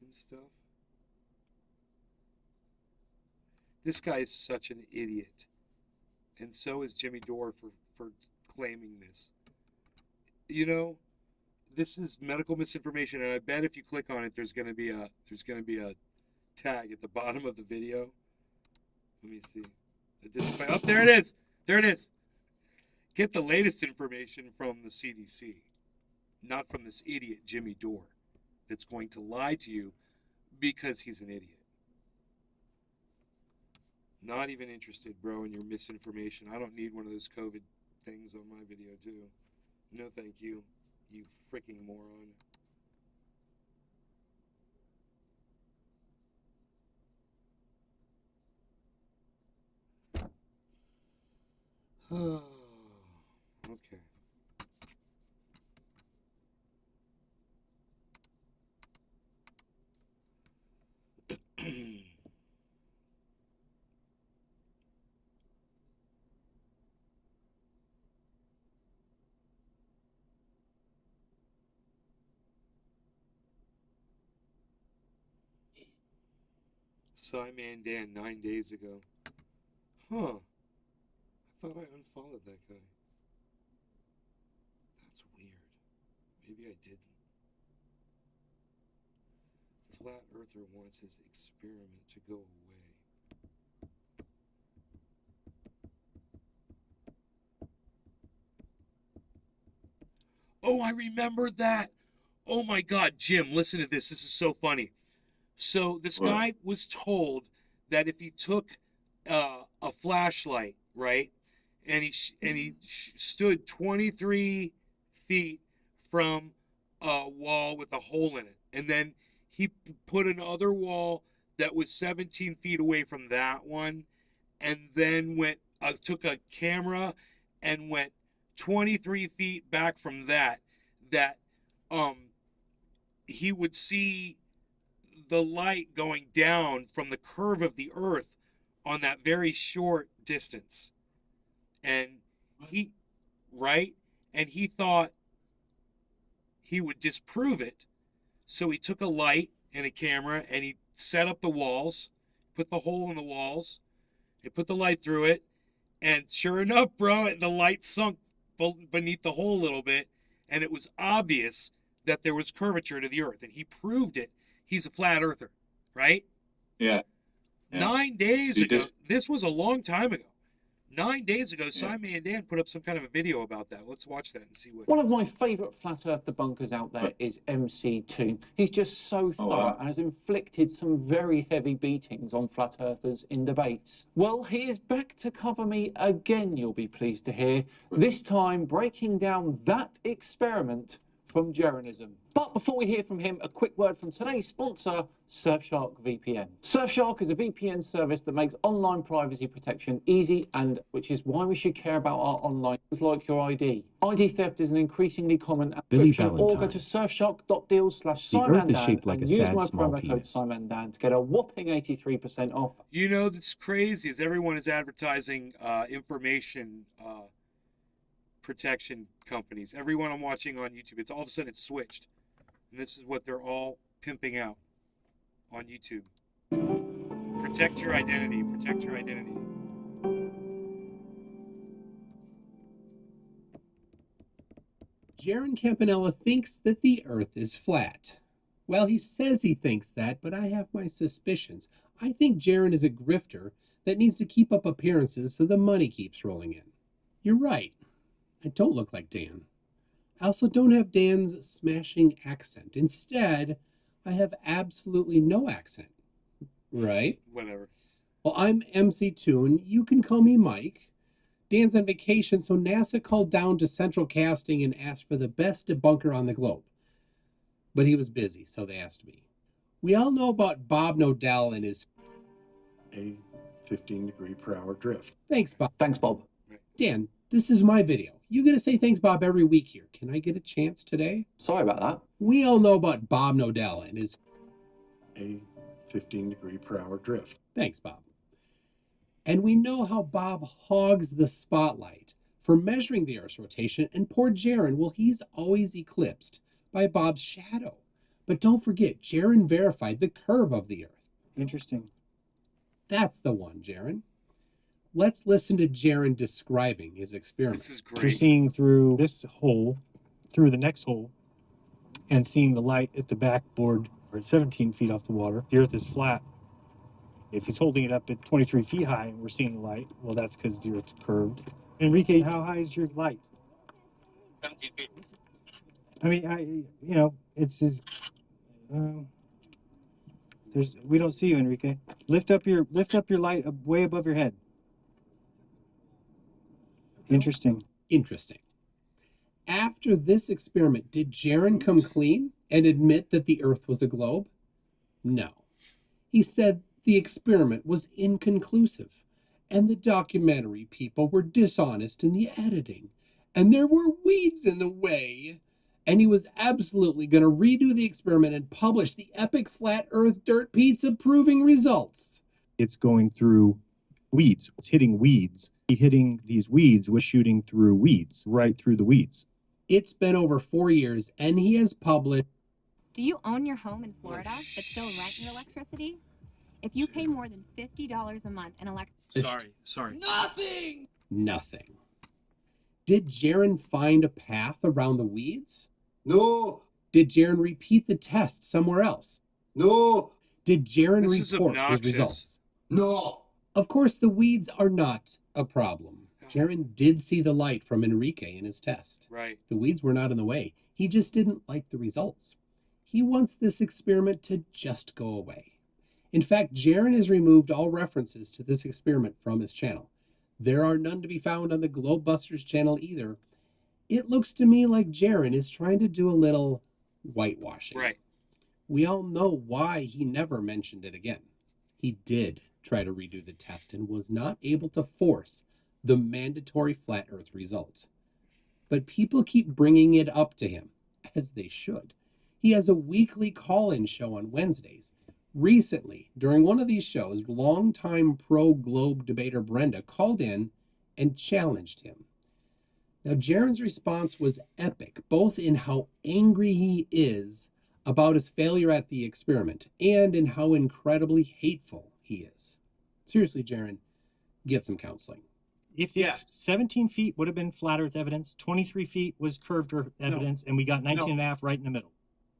and stuff? This guy is such an idiot. And so is Jimmy Dore for claiming this. You know, this is medical misinformation, and I bet if you click on it, there's gonna be a tag at the bottom of the video. Let me see. A display. Oh, there it is. There it is. Get the latest information from the CDC, not from this idiot Jimmy Dore that's going to lie to you because he's an idiot. Not even interested, bro, in your misinformation. I don't need one of those COVID things on my video, too. No, thank you, you freaking moron. Okay. Simon Dan 9 days ago. Huh. I thought I unfollowed that guy. That's weird. Maybe I didn't. Flat Earther wants his experiment to go away. Oh, I remember that. Oh my God, Jim, listen to this. This is so funny. So this guy was told that if he took a flashlight, right, and he stood 23 feet from a wall with a hole in it, and then he put another wall that was 17 feet away from that one, and then took a camera and went 23 feet back from that he would see the light going down from the curve of the earth on that very short distance. And he thought he would disprove it. So he took a light and a camera and he set up the walls, put the hole in the walls, he put the light through it, and sure enough, bro, the light sunk beneath the hole a little bit, and it was obvious that there was curvature to the earth, and he proved it. He's a flat earther, right? Yeah. 9 days ago. This was a long time ago. 9 days ago, Simon and Dan put up some kind of a video about that. Let's watch that and see what. One of my favourite flat earth debunkers out there is MC2. He's just so thorough and has inflicted some very heavy beatings on flat earthers in debates. Well, he is back to cover me again, you'll be pleased to hear. This time breaking down that experiment from Jeranism. But before we hear from him, a quick word from today's sponsor, Surfshark VPN. Surfshark is a VPN service that makes online privacy protection easy, and which is why we should care about our online things like your ID. ID theft is an increasingly common affliction. Or go to surfshark.deal/SimonDan like and a use sad my small promo code penis. SimonDan to get a whopping 83% off. You know, that's crazy is everyone is advertising information protection companies. Everyone I'm watching on YouTube, it's all of a sudden it's switched. And this is what they're all pimping out on YouTube. Protect your identity. Protect your identity. Jaron Campanella thinks that the Earth is flat. Well, he says he thinks that, but I have my suspicions. I think Jaron is a grifter that needs to keep up appearances so the money keeps rolling in. You're right. I don't look like Dan. I also don't have Dan's smashing accent. Instead, I have absolutely no accent. Right? Whatever. Well, I'm MC Toon. You can call me Mike. Dan's on vacation, so NASA called down to Central Casting and asked for the best debunker on the globe. But he was busy, so they asked me. We all know about Bob Nodell and his a 15-degree-per-hour drift. Thanks, Bob. Thanks, Bob. Dan, this is my video. You get to say thanks, Bob, every week here. Can I get a chance today? Sorry about that. We all know about Bob Nodell and his A 15-degree-per-hour drift. Thanks, Bob. And we know how Bob hogs the spotlight for measuring the Earth's rotation, and poor Jaron, well, he's always eclipsed by Bob's shadow. But don't forget, Jaron verified the curve of the Earth. Interesting. That's the one, Jaron. Let's listen to Jaron describing his experiment. This is You're great. seeing through this hole, through the next hole, and seeing the light at the backboard, or at 17 feet off the water. The Earth is flat. If he's holding it up at 23 feet high and we're seeing the light, well, that's because the Earth's curved. Enrique, how high is your light? 17 feet. I mean, it's his. We don't see you, Enrique. Lift up your light way above your head. Interesting. Interesting. After this experiment, did Jaron come clean and admit that the Earth was a globe? No. He said the experiment was inconclusive, and the documentary people were dishonest in the editing, and there were weeds in the way, and he was absolutely going to redo the experiment and publish the epic flat Earth dirt pizza proving results. It's going through weeds. It's hitting weeds. Hitting these weeds was shooting through weeds, right through the weeds. It's been over 4 years, and he has published. Do you own your home in Florida but still rent your electricity? If you pay more than $50 a month in electricity... Sorry. Nothing. Did Jaron find a path around the weeds? No, Did Jaron repeat the test somewhere else? no, Did Jaron This is report his obnoxious. results? no. Of course, the weeds are not a problem. Jaron did see the light from Enrique in his test. Right. The weeds were not in the way. He just didn't like the results. He wants this experiment to just go away. In fact, Jaron has removed all references to this experiment from his channel. There are none to be found on the Globebusters channel either. It looks to me like Jaron is trying to do a little whitewashing. Right. We all know why he never mentioned it again. He did try to redo the test and was not able to force the mandatory flat Earth results. But people keep bringing it up to him, as they should. He has a weekly call-in show on Wednesdays. Recently, during one of these shows, longtime pro-globe debater Brenda called in and challenged him. Now, Jaron's response was epic, both in how angry he is about his failure at the experiment and in how incredibly hateful he is. Seriously, Jaron, get some counseling. If it's 17 feet would have been flat Earth evidence, 23 feet was curved Earth evidence, and we got 19 and a half right in the middle.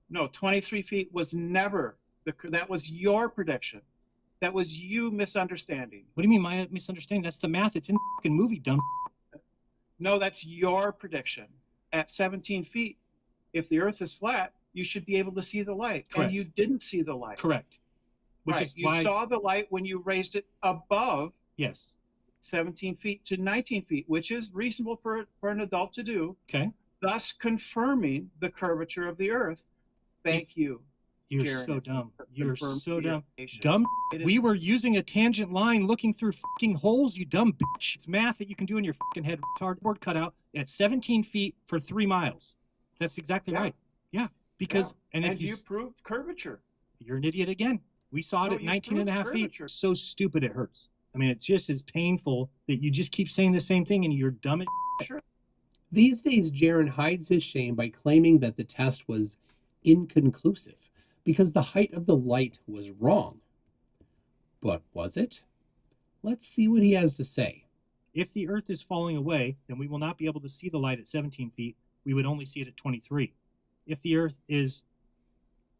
No, 23 feet was never, that was your prediction. That was you misunderstanding. What do you mean my misunderstanding? That's the math. It's in the fucking movie, dumb. No, that's your prediction. At 17 feet, if the Earth is flat, you should be able to see the light. Correct. And you didn't see the light. Correct. Which Right. is You why... saw the light when you raised it above Yes. 17 feet to 19 feet, which is reasonable for an adult to do, Okay. thus confirming the curvature of the Earth. Thank you. You're Jaron. so It's dumb. You're confirmed so dumb. information. Dumb. It is- We were using a tangent line looking through fucking holes, you dumb bitch. It's math that you can do in your fucking head. Cardboard cutout at 17 feet for 3 miles. That's exactly Yeah. right. Yeah. Because, Yeah. and if And you proved curvature. you're an idiot again. We saw it No, at you 19 and a half proved feet. curvature. So stupid it hurts. I mean, it's just as painful that you just keep saying the same thing and you're dumb as These days, Jaron hides his shame by claiming that the test was inconclusive because the height of the light was wrong. But was it? Let's see what he has to say. If the Earth is falling away, then we will not be able to see the light at 17 feet. We would only see it at 23. If the Earth is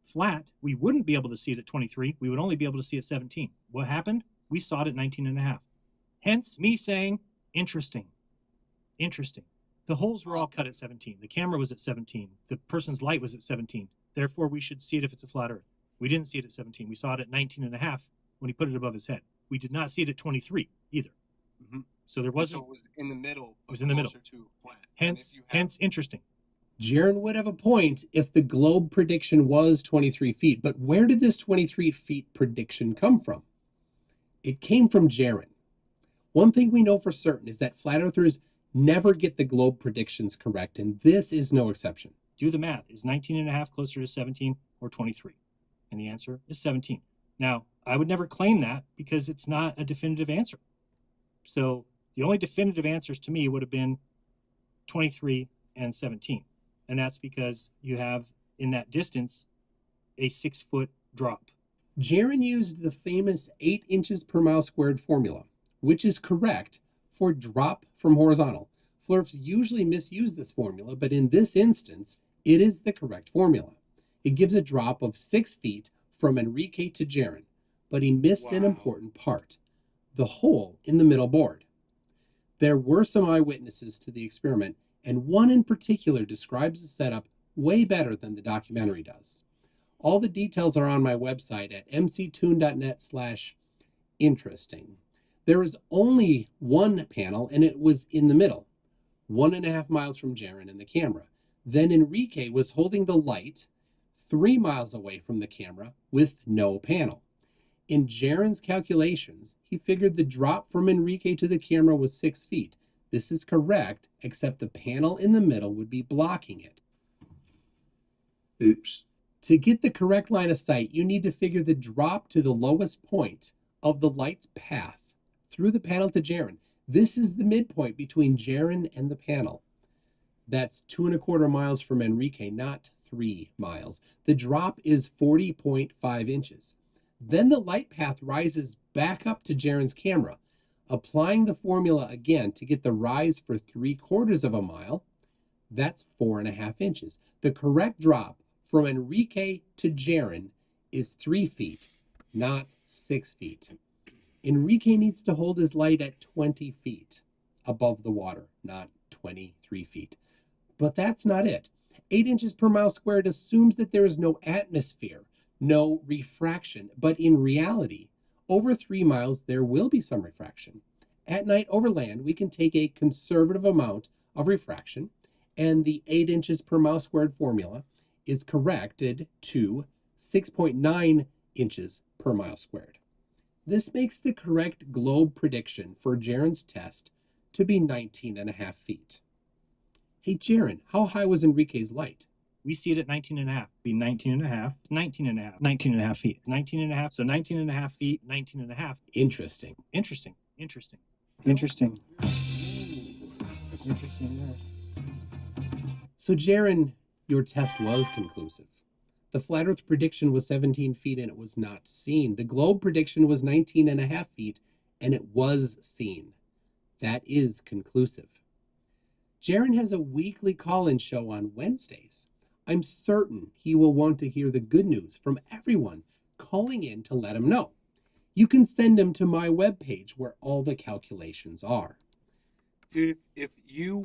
flat, we wouldn't be able to see it at 23. We would only be able to see it at 17. What happened? We saw it at 19 and a half. Hence, me saying, interesting. Interesting. The holes were all cut at 17. The camera was at 17. The person's light was at 17. Therefore, we should see it if it's a flat Earth. We didn't see it at 17. We saw it at 19 and a half when he put it above his head. We did not see it at 23 either. So there wasn't. So it was in the middle. It was in the middle. Closer to flat. And if Hence, interesting. Jaron would have a point if the globe prediction was 23 feet, but where did this 23 feet prediction come from? It came from Jaron. One thing we know for certain is that flat earthers never get the globe predictions correct, and this is no exception. Do the math. Is 19.5 closer to 17 or 23? And the answer is 17. Now, I would never claim that because it's not a definitive answer. So the only definitive answers to me would have been 23 and 17. And that's because you have in that distance a 6-foot drop. Jaron used the famous 8 inches per mile squared formula, which is correct for drop from horizontal. Flurfs usually misuse this formula, but in this instance, it is the correct formula. It gives a drop of 6 feet from Enrique to Jaron, but he missed an important part, the hole in the middle board. There were some eyewitnesses to the experiment, and one in particular describes the setup way better than the documentary does. All the details are on my website at mctoon.net/interesting. There is only one panel, and it was in the middle, 1.5 miles from Jaron and the camera. Then Enrique was holding the light 3 miles away from the camera with no panel. In Jaron's calculations, he figured the drop from Enrique to the camera was 6 feet. This is correct, except the panel in the middle would be blocking it. Oops. To get the correct line of sight, you need to figure the drop to the lowest point of the light's path through the panel to Jaron. This is the midpoint between Jaron and the panel. That's 2.25 miles from Enrique, not 3 miles. The drop is 40.5 inches. Then the light path rises back up to Jaron's camera. Applying the formula again to get the rise for 3/4 mile, that's 4.5 inches. The correct drop from Enrique to Jaron is 3 feet, not 6 feet. Enrique needs to hold his light at 20 feet above the water, not 23 feet. But that's not it. 8 inches per mile squared assumes that there is no atmosphere, no refraction. But in reality, over 3 miles, there will be some refraction. At night over land, we can take a conservative amount of refraction, and the 8 inches per mile squared formula is corrected to 6.9 inches per mile squared. This makes the correct globe prediction for Jaron's test to be 19.5 feet. Hey, Jaron, how high was Enrique's light? We see it at 19.5. Be 19.5, 19.5, 19.5 feet. 19.5, so 19.5 feet, 19.5. Interesting. Interesting. Interesting. Interesting. Interesting. So, Jaron, your test was conclusive. The flat earth prediction was 17 feet and it was not seen. The globe prediction was 19.5 feet and it was seen. That is conclusive. Jaron has a weekly call-in show on Wednesdays. I'm certain he will want to hear the good news from everyone calling in to let him know. You can send him to my webpage where all the calculations are. Dude, if your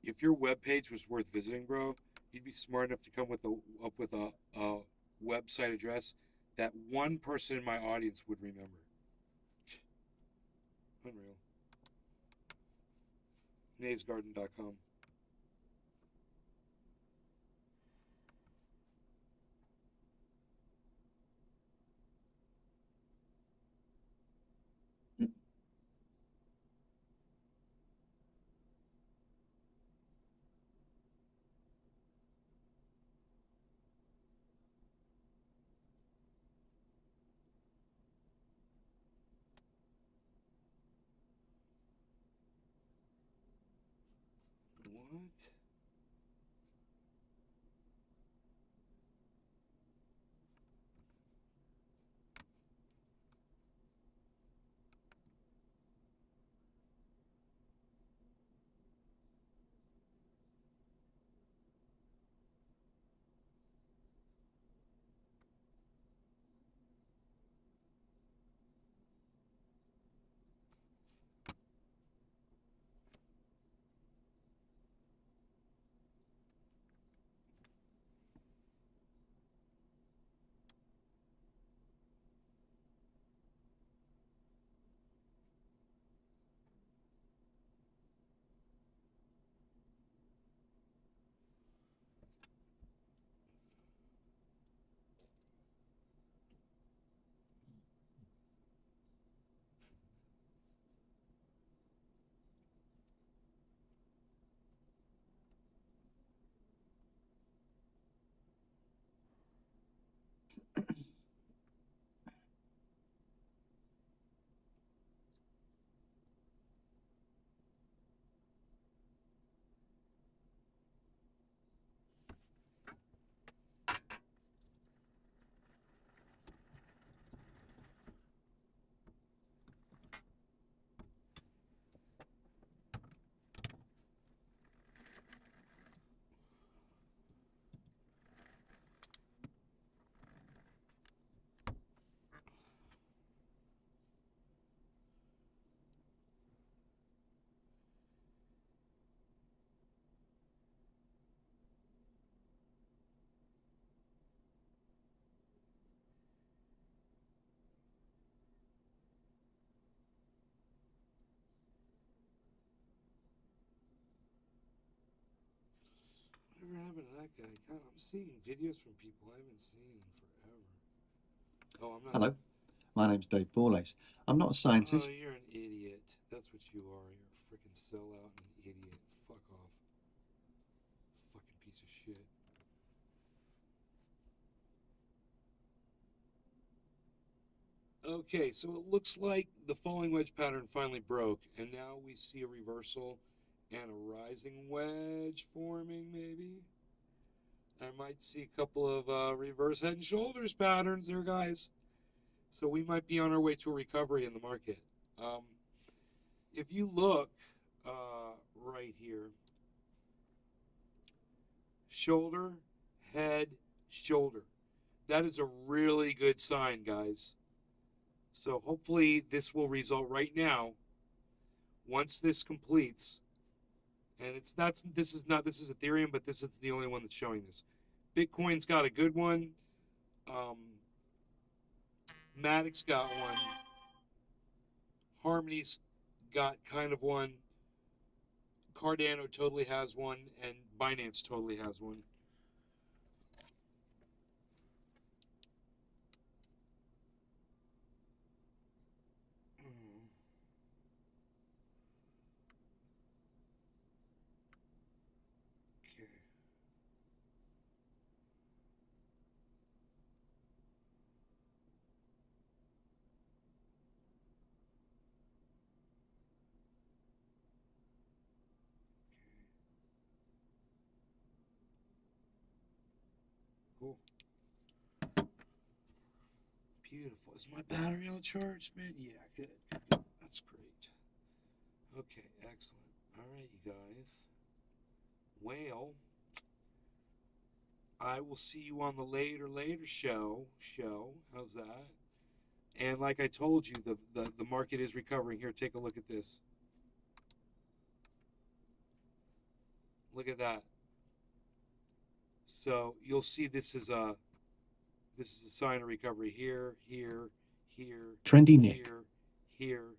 webpage was worth visiting, bro, you'd be smart enough to come up with a website address that one person in my audience would remember. Unreal. Naysgarden.com. What? happened to that guy? God, I'm seeing videos from people I haven't seen in forever. Oh, I'm not. Hello, my name's Dave Borlace. I'm not a scientist. Oh, you're an idiot. That's what you are. You're a freaking sellout and an idiot. Fuck off. Fucking piece of shit. Okay, so it looks like the falling wedge pattern finally broke, and now we see a reversal and a rising wedge forming, maybe. I might see a couple of reverse head and shoulders patterns there, guys. So we might be on our way to a recovery in the market. If you look right here, shoulder, head, shoulder. That is a really good sign, guys. So hopefully this will result right now. Once this completes, and this is Ethereum, but this is the only one that's showing this. Bitcoin's got a good one. Matic's got one. Harmony's got kind of one. Cardano totally has one, and Binance totally has one. Okay. Cool. Beautiful. Is my battery all charged, man? Yeah, good. That's great. Okay, excellent. All right, you guys. Well, I will see you on the later show. How's that? And like I told you, the market is recovering. Here, take a look at this. Look at that. So you'll see this is a sign of recovery here. Trendy Nick. Here.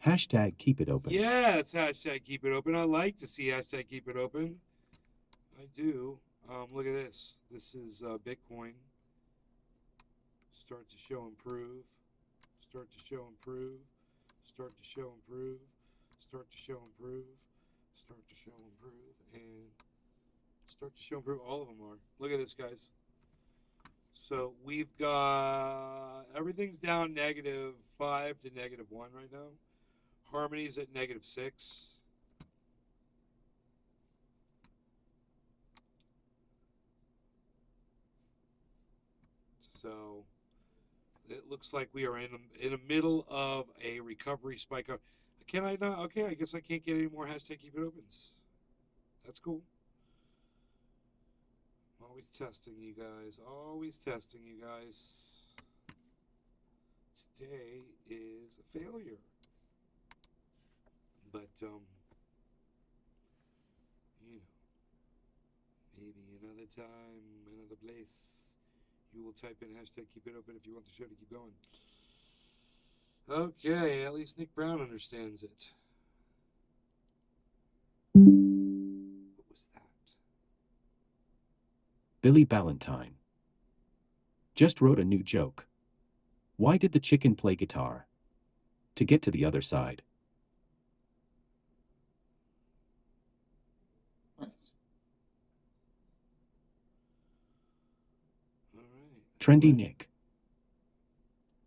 Hashtag keep it open. Yes, hashtag keep it open. I like to see hashtag keep it open. I do. Look at this. This is Bitcoin. Start to show improve. Start to show improve. Start to show improve. Start to show improve. Start to show improve. And start to show improve. All of them are. Look at this, guys. So we've got everything's down -5 to -1 right now. Harmony's at -6. So it looks like we are in the middle of a recovery spike. Can I not? Okay, I guess I can't get any more hashtag keep it opens. That's cool. Always testing you guys. Always testing you guys. Today is a failure. But, you know, maybe another time, another place, you will type in hashtag keep it open if you want the show to keep going. Okay, at least Nick Brown understands it. What was that? Billy Ballantyne just wrote a new joke. Why did the chicken play guitar? To get to the other side. Nice. All right. Trendy Nick.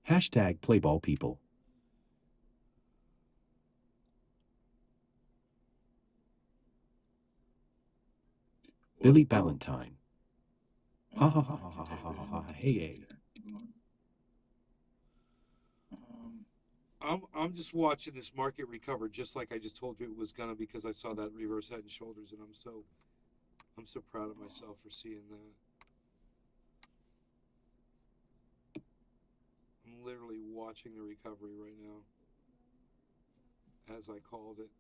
Hashtag playball people. Billy Ballantyne. Ha ha ha ha ha ha ha ha hey. I'm just watching this market recover, just like I just told you it was gonna, because I saw that reverse head and shoulders, and I'm so proud of myself for seeing that. I'm literally watching the recovery right now, as I called it.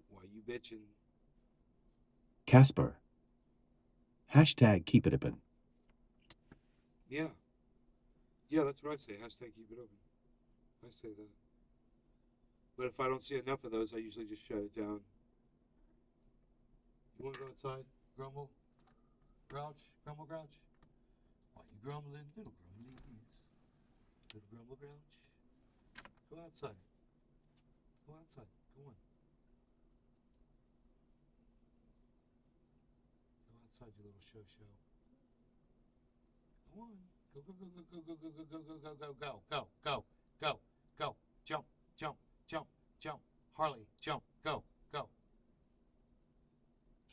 Why you bitching? Casper. Hashtag keep it open. Yeah. Yeah, that's what I say. Hashtag keep it open. I say that. But if I don't see enough of those, I usually just shut it down. You want to go outside? Grumble? Grouch? Grumble, grouch? Why you grumbling? Little grumblies. Little grumble, grouch. Go outside. Go outside. Go on. Go outside, you little show. Go on. Go. Jump. Harley, jump. Go.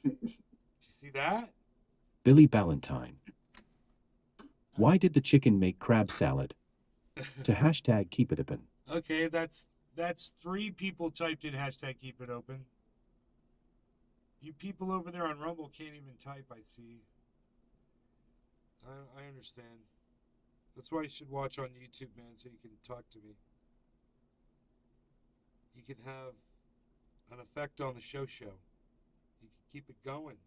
Did you see that? Billy Ballantyne. Why did the chicken make crab salad? To hashtag keep it open. Okay, that's 3 people typed in hashtag keep it open. You people over there on Rumble can't even type, I see. I understand. That's why you should watch on YouTube, man, so you can talk to me. You can have an effect on the show. You can keep it going.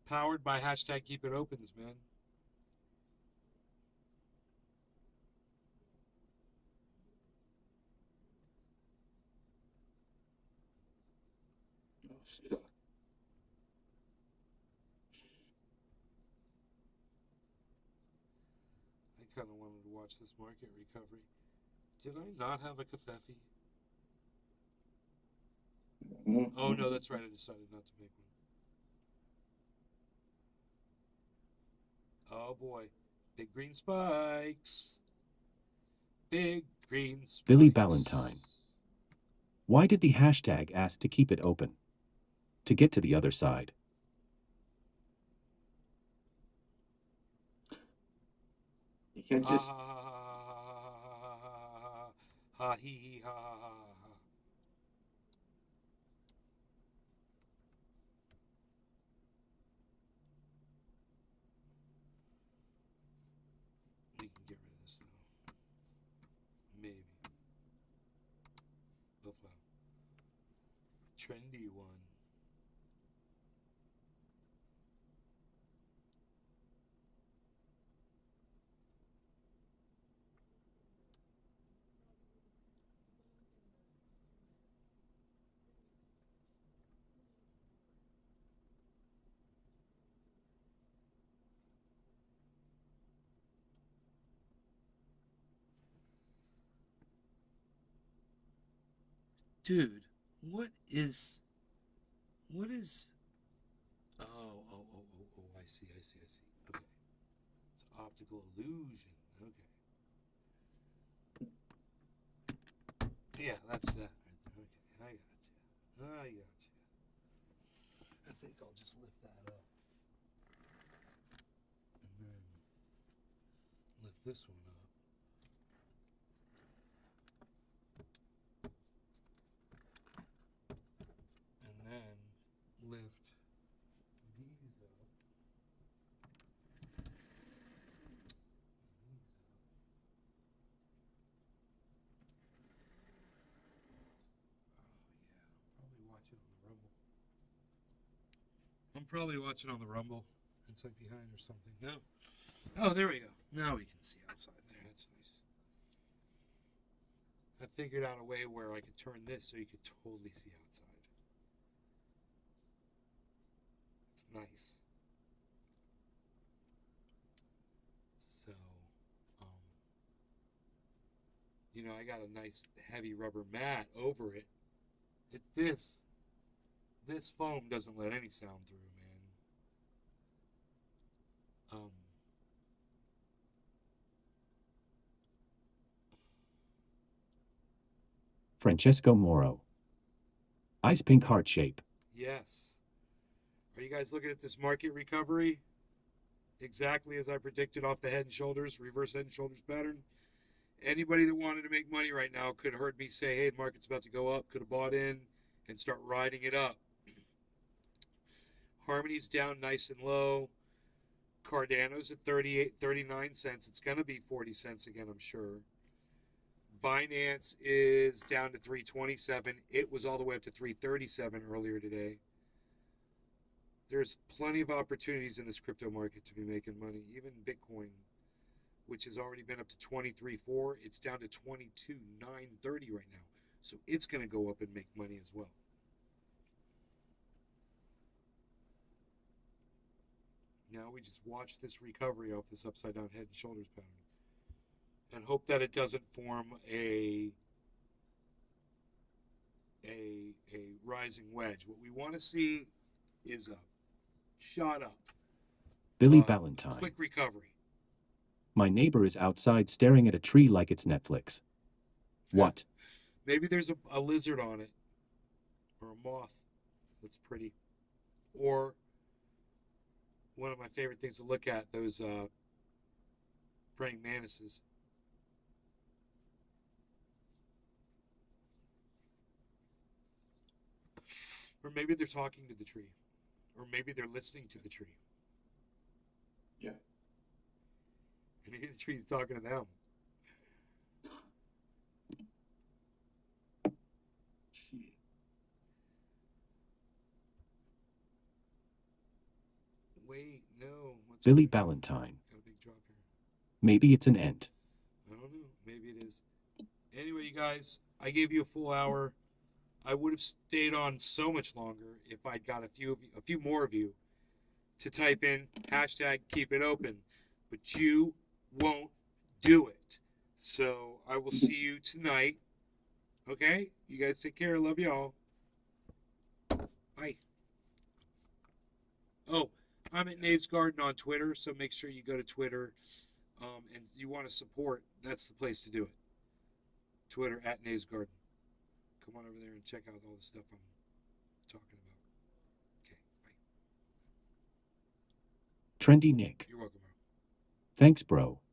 Powered by hashtag keep it opens, man. Oh, shit. I kind of wanted to watch this market recovery. Did I not have a kafefe? Oh, no, that's right. I decided not to make one. Oh, boy. Big green spikes. Big green spikes. Billy Ballantyne. Why did the hashtag ask to keep it open? To get to the other side. You can't just. Ha hee hee ha ha ha ha. We can get rid of this now. Maybe. Buffalo. Trendy one. Dude, what is oh, I see. Okay. It's optical illusion. Okay. Yeah, that's that right there. Okay, I got you. I think I'll just lift that up. And then lift this one up. And then lift these up. I'm probably watching on the Rumble. It's like behind or something. No. Oh, there we go. Now we can see outside there. That's nice. I figured out a way where I could turn this so you could totally see outside. It's nice. So, I got a nice heavy rubber mat over it. This foam doesn't let any sound through, man. Francesco Moro. Ice pink heart shape. Yes. Are you guys looking at this market recovery? Exactly as I predicted off the head and shoulders, reverse head and shoulders pattern. Anybody that wanted to make money right now could have heard me say, hey, the market's about to go up, could have bought in and start riding it up. Harmony's down nice and low. Cardano's at 39 cents. It's going to be 40 cents again, I'm sure. Binance is down to 327. It was all the way up to 337 earlier today. There's plenty of opportunities in this crypto market to be making money. Even Bitcoin which has already been up to 23.4. It's down to 22,930 right now. So it's going to go up and make money as well. Now we just watch this recovery off this upside down head and shoulders pattern and hope that it doesn't form a rising wedge. What we want to see is a shot up. Billy Ballantyne. Quick recovery. My neighbor is outside staring at a tree like it's Netflix. What? Maybe there's a lizard on it. Or a moth that's pretty. Or one of my favorite things to look at, those praying mantises. Or maybe they're talking to the tree. Or maybe they're listening to the tree. Yeah. And maybe the tree's talking to them. Wait, no. What's Billy going on? Ballantyne. Got a big drop here. Maybe it's an ent. I don't know. Maybe it is. Anyway, you guys, I gave you a full hour. I would have stayed on so much longer if I'd got a few more of you to type in hashtag keep it open, but you won't do it. So I will see you tonight. Okay? You guys take care. Love y'all. Bye. Oh, I'm at Nate's Garden on Twitter, so make sure you go to Twitter and you want to support. That's the place to do it. Twitter at Nate's Garden. Come on over there and check out all the stuff I'm talking about. Okay, bye. Trendy Nick. You're welcome, bro. Thanks, bro.